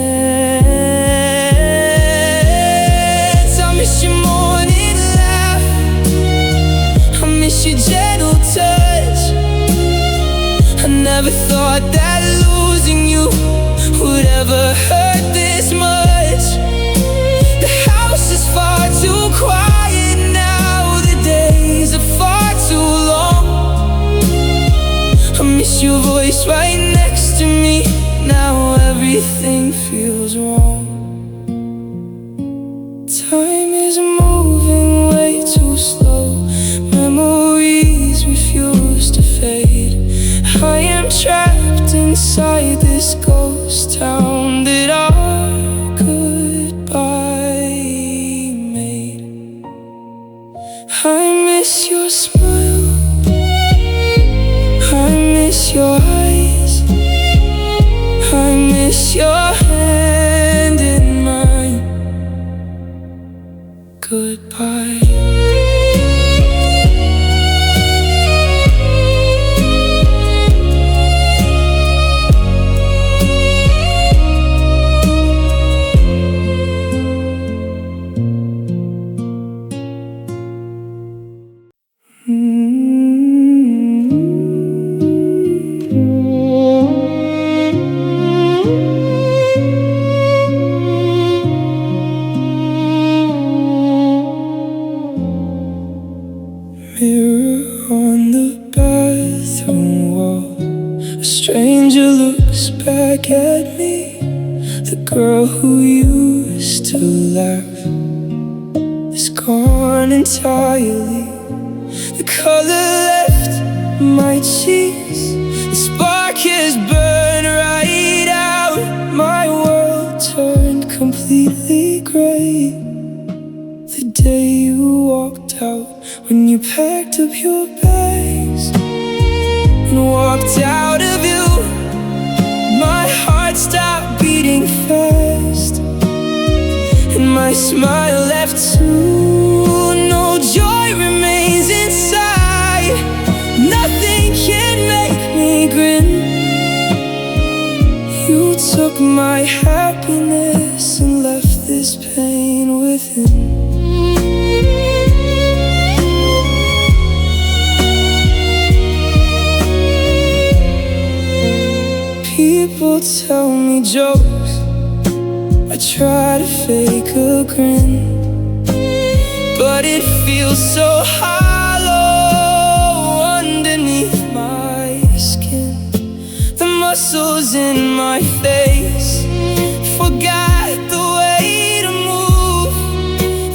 Speaker 1: I miss your morning laugh. I miss your gentle touch. I never thought that losing you would ever hurt this much. The house is far too quiet now. The days are far too long. I miss your voice right next to me. Now everything feels wrong. Time is moving way too slow. Memories refuse to fade. I am trapped inside this ghost town that our goodbye made. I miss your smile. I miss your eyes. I miss your hand stranger looks back at me. The girl who used to laugh is gone entirely. The color left my cheeks, the spark has burned right out. My world turned completely gray the day you walked out. When you packed up your bags and walked out of you, my heart stopped beating fast, and my smile left too. No joy remains inside. Nothing can make me grin. You took my happiness and left this pain within. People tell me jokes, I try to fake a grin, but it feels so hollow underneath my skin. The muscles in my face forgot the way to move.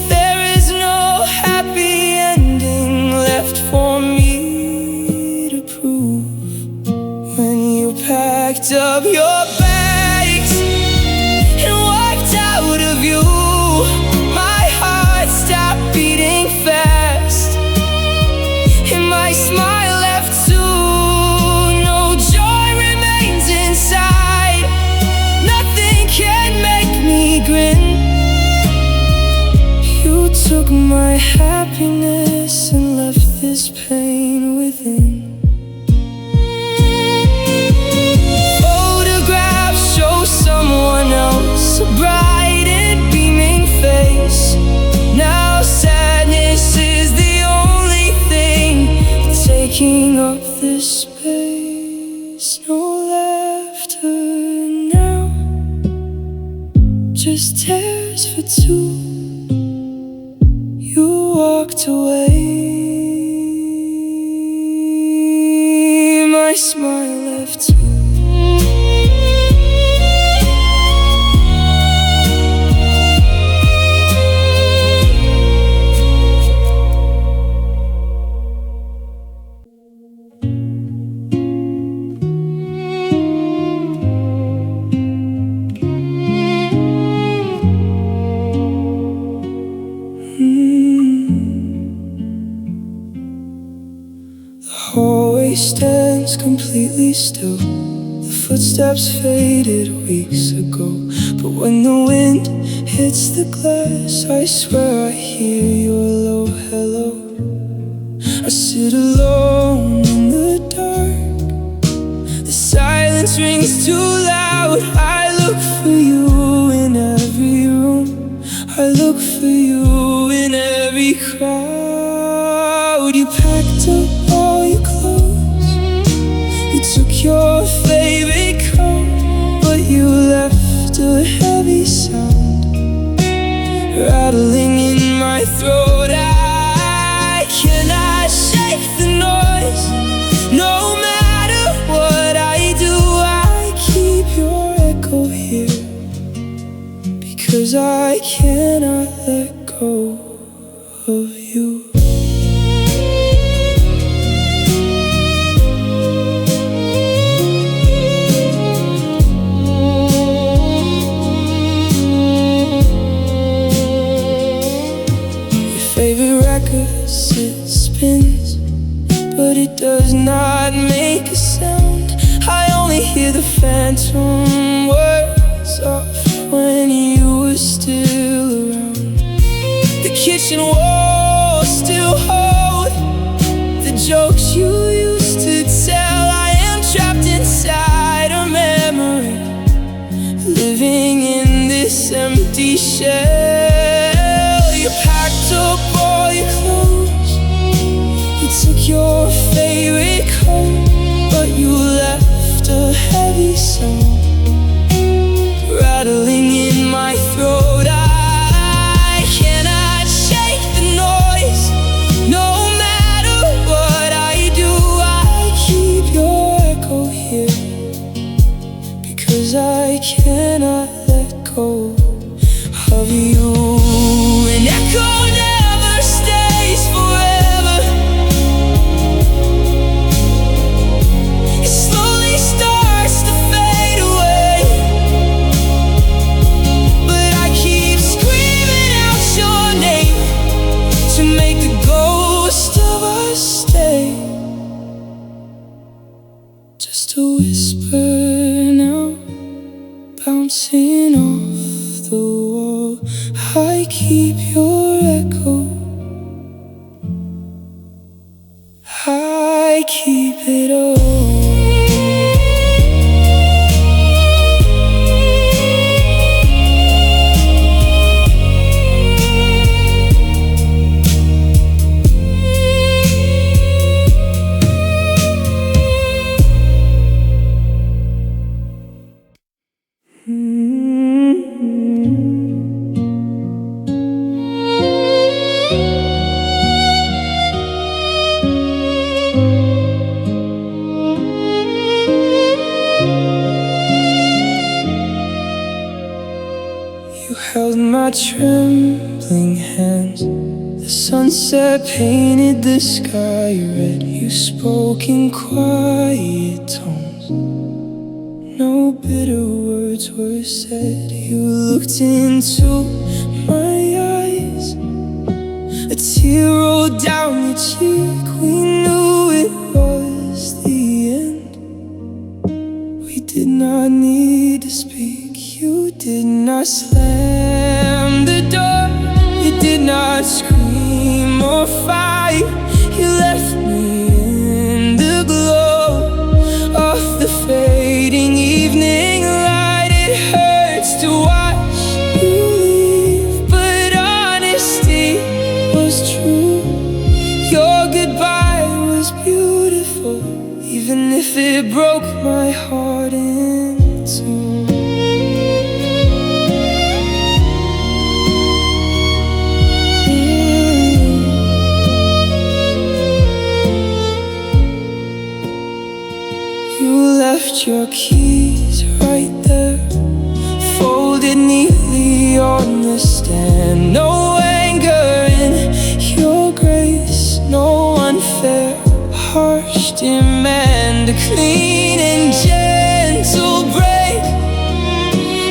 Speaker 1: There is no happy ending left for me to prove. When you packed up your bags and walked out of you, my heart stopped beating fast, and my smile left too. No joy remains inside. Nothing can make me grin. You took my happiness and left this pain within. Someone else, a bright and beaming face. Now sadness is the only thing taking up this space. No laughter now, just tears for two. You walked away, my smile left too. The hallway stands completely still. The footsteps faded weeks ago, but when the wind hits the glass, I swear I hear your low hello. I sit alone in the dark. The silence rings too loud. I look for you in every room. I look for you in every crowd. You packed up all your clothes, you took your favorite coat, but you left a heavy sound rattling in my throat. I cannot shake the noise. No matter what I do, I keep your echo here, because I cannot let go of you. Favorite records, it spins, but it does not make a sound. I only hear the phantom words of when you were still around. The kitchen walls still hold the jokes you used to tell. I am trapped inside a memory, living in this empty shell. You packed up all your clothes, you took your favorite coat, but you left a heavy sound rattling in my throat. I cannot shake the noise. No matter what I do, I keep your echo here, 'cause I cannot let go of you. An echo never stays forever. It slowly starts to fade away, but I keep screaming out your name to make the ghost of us stay. Just a whisper now, bouncing off the wall. I keep your echo, I keep it all. You held my trembling hands. The sunset painted the sky red. You spoke in quiet tones. No bitter words were said. You looked into my eyes. A tear rolled down your cheek. We knew it was the end. We did not need to speak. You did not slam the door. You did not scream or fight. You left me in the glow of the fading evening light. It hurts to watch you leave, but honesty was true. Your goodbye was beautiful, even if it broke my heart in two. You left your keys right there, folded neatly on the stand. No anger in your grace, no unfair, harsh demand. A clean and gentle break,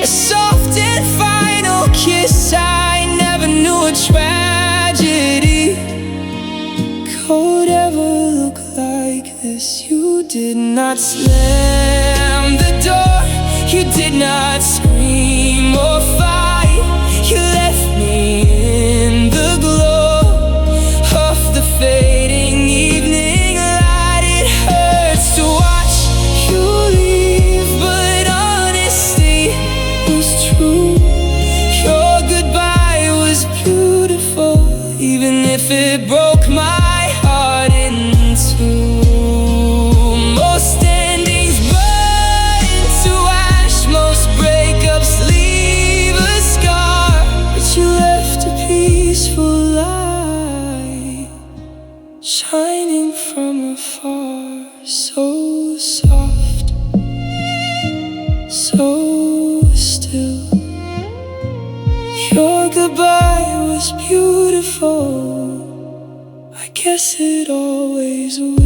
Speaker 1: a soft and final kiss. I never knew a tragedy could ever look like this. You did not slam the door. You did not scream or fight. You left me in the glow of the fading evening light. It hurts to watch you leave, but honesty was true. Your goodbye was beautiful, even if it broke my heart in two. Most endings burn into ash, most breakups leave a scar, but you left a peaceful light shining from afar. So soft, so still. Your goodbye was beautiful, I guess it always will.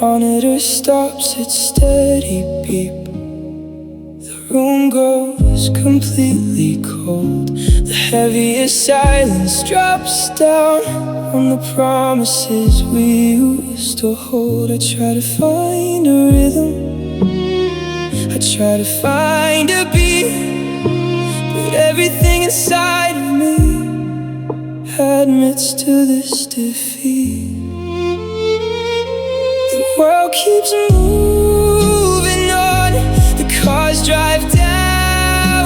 Speaker 1: Monitor stops its steady beep. The room grows completely cold. The heaviest silence drops down on the promises we used to hold. I try to find a rhythm, I try to find a beat, but everything inside of me admits to this defeat. The world keeps moving on, the cars drive down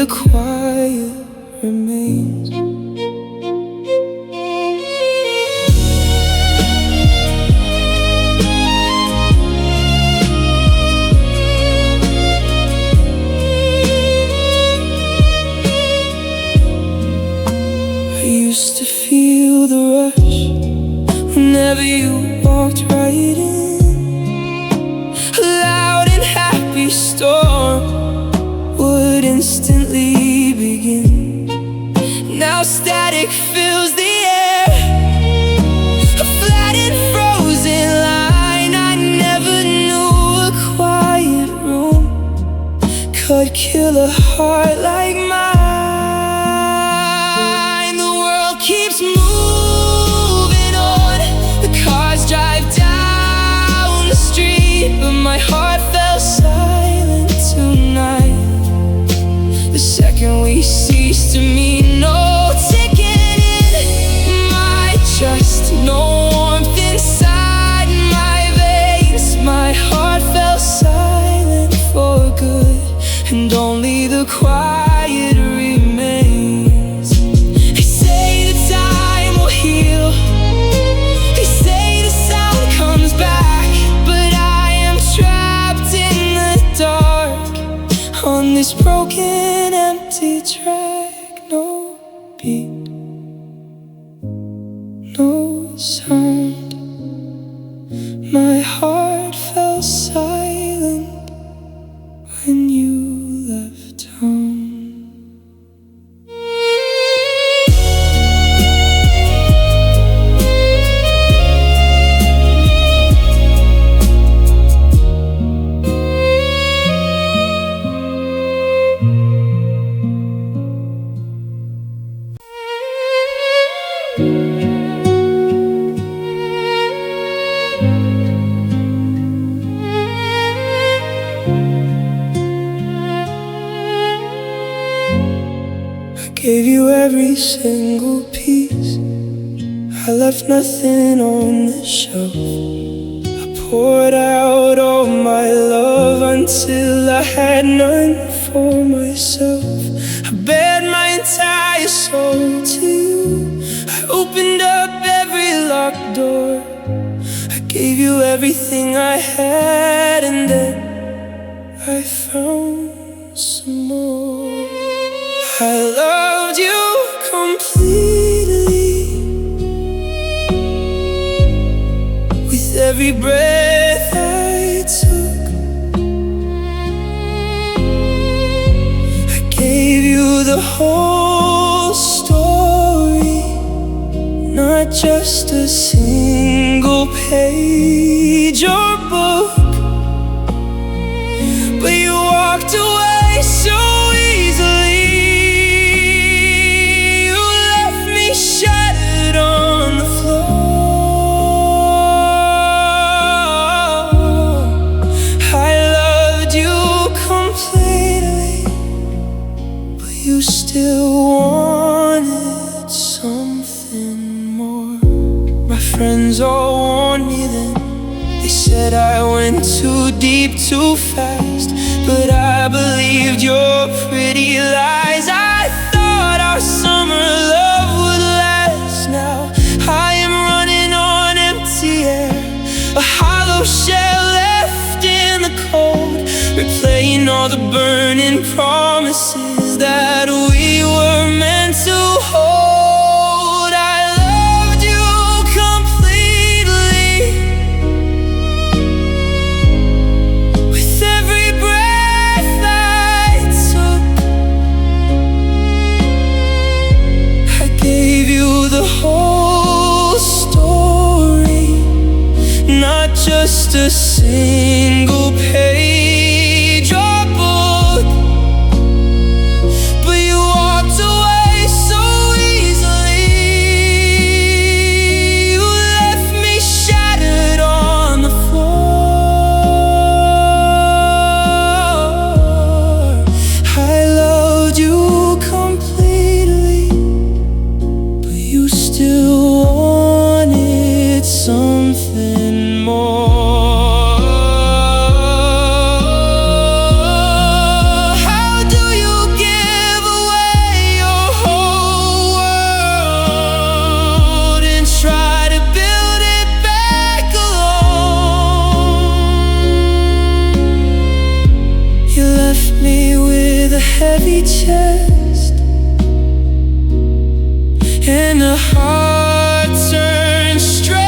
Speaker 1: the quiet remains. I used to feel the rush whenever you walked right in. A loud and happy storm would instantly begin. Now static fills the air, a flat and frozen line. I never knew a quiet room could kill a heart like mine. The world keeps moving on, the cars drive down the street, but my heart fell silent tonight. The second we ceased to meet, no ticket in my chest, no warmth inside my veins. My heart fell silent for good, and only the quiet remains. They say the time will heal, they say the sound comes back, but I am trapped in the dark on this broken, empty track. No beat, no sound. My heart fell silent when you left home. Gave you every single piece, I left nothing on the shelf. I poured out all my love until I had none for myself. I bared my entire soul to you, I opened up every locked door. I gave you everything I had, and then I found some more. I loved you completely, with every breath I took. I gave you the whole story, not just a single page or book. But you walked away so easily, shattered on the floor. I loved you completely, but you still wanted something more. My friends all warned me then, they said I went too deep too fast, but I believed your pretty lies. I thought our summer love would last. Now I am running on empty air, a hollow shell left in the cold, replaying all the burning promises that we were meant to hold. I loved you completely, with every breath I took. I gave you the whole story, not just a single page or book. But you walked away so easily, you left me shattered on the floor. I loved you completely, but you still wanted something more. heavy chest, and a heart turned straight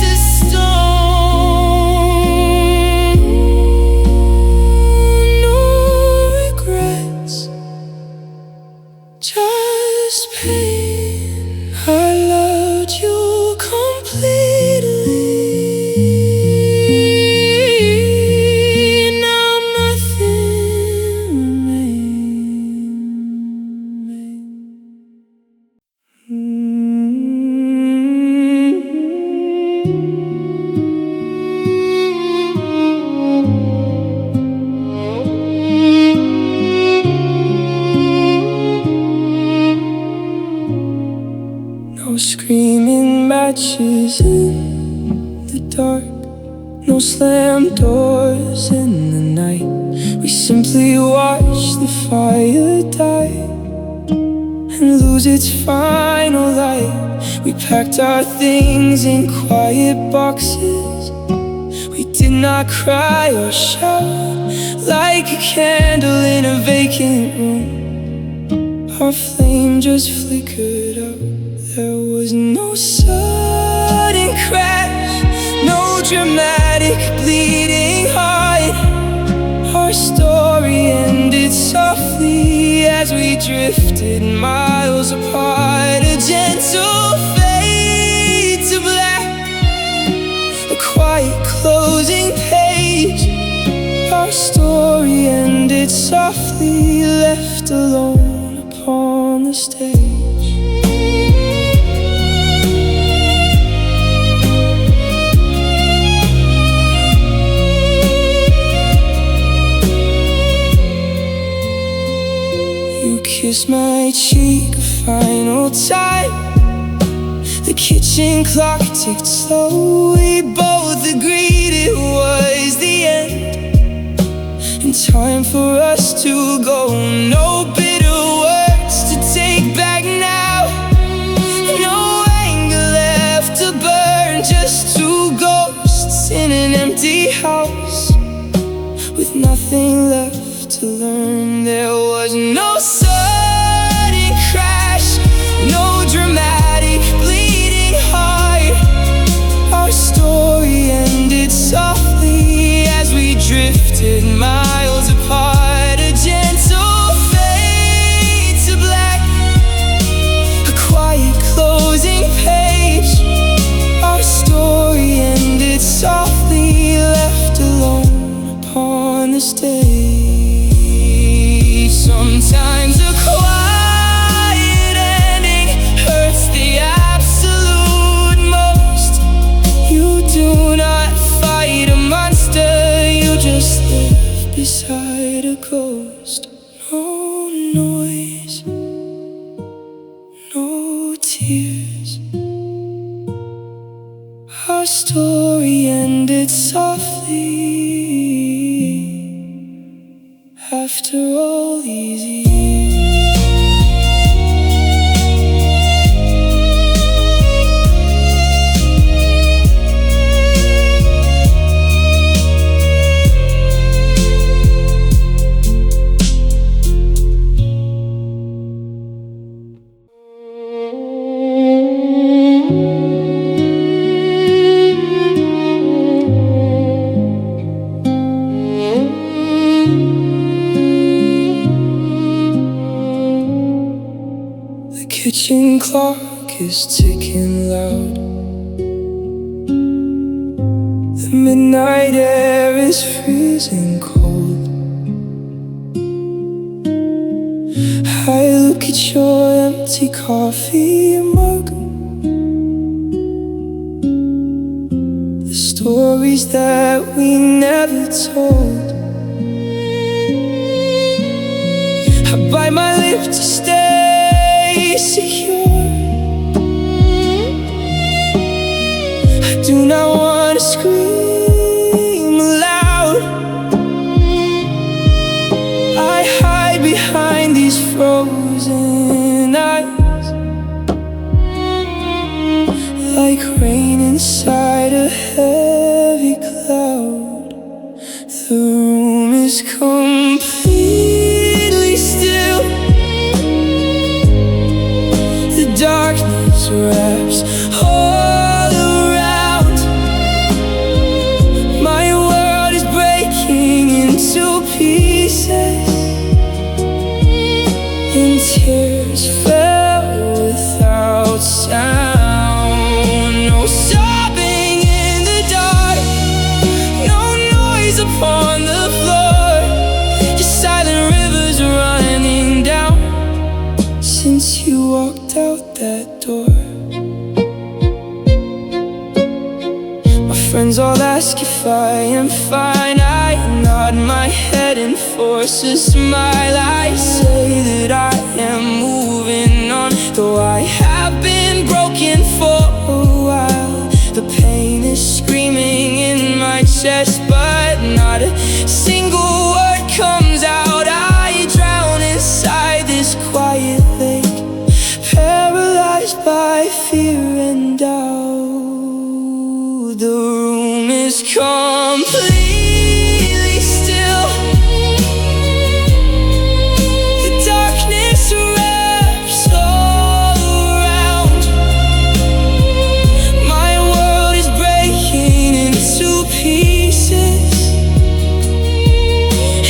Speaker 1: to stone. No regrets, just pain. I loved you completely. Now nothing No screaming matches in the dark, no slammed doors in the night. We simply watched the fire die and lose its final light. We packed our things in quiet boxes. We did not cry or shout, like a candle in a vacant room. Our flame just flickered out. There was no sudden crash, no dramatic bleeding heart. Our story ended softly as we drifted miles apart. A gentle fade to black, a quiet closing page. Our story ended softly, left alone upon the stage. Kiss my cheek a final time. The kitchen clock ticked slow. We both agreed it was the end, and time for us to go. No bitter words to take back now, no anger left to burn. Just two ghosts in an empty house with nothing left to learn. There was no sudden crash, no dramatic bleeding heart. Our story ended softly as we drifted miles apart. A gentle fade to black, a quiet closing page. Our story ended softly, left alone upon the stage. Sometimes a quiet ending hurts the absolute most. You do not fight a monster, you just live beside a ghost. No noise, no tears. Our story ended softly after all these years. The kitchen clock is ticking loud. The midnight air is freezing cold. I look at your empty coffee mug. The stories that we never told. I bite my lip to stay secure. I do not want to scream aloud. I hide behind these frozen eyes, like rain inside a heavy cloud. The room is complete Friends all ask if I am fine. I nod my head and force a smile. I say that I am moving on, though I have been broken for a while. The pain is screaming in my chest, but not a single word comes out. I drown inside this quiet lake, paralyzed by fear and doubt. The room is completely still. The darkness wraps all around. My world is breaking into pieces,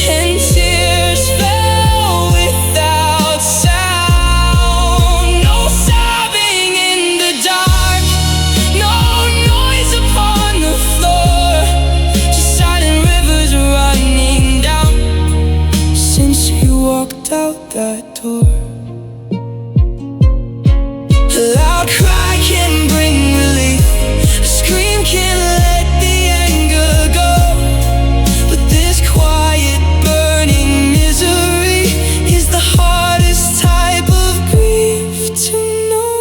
Speaker 1: and tears fell without sound. No sobbing in the dark, no noise upon the floor, just silent rivers running down since you walked out that door. A loud cry can bring relief, a scream can let the anger go, but this quiet burning misery is the hardest type of grief to know.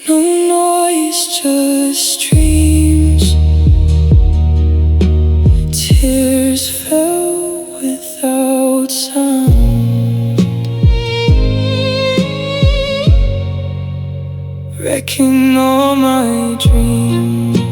Speaker 1: No noise, just dreams. Tears fell without sound, wrecking all my dreams.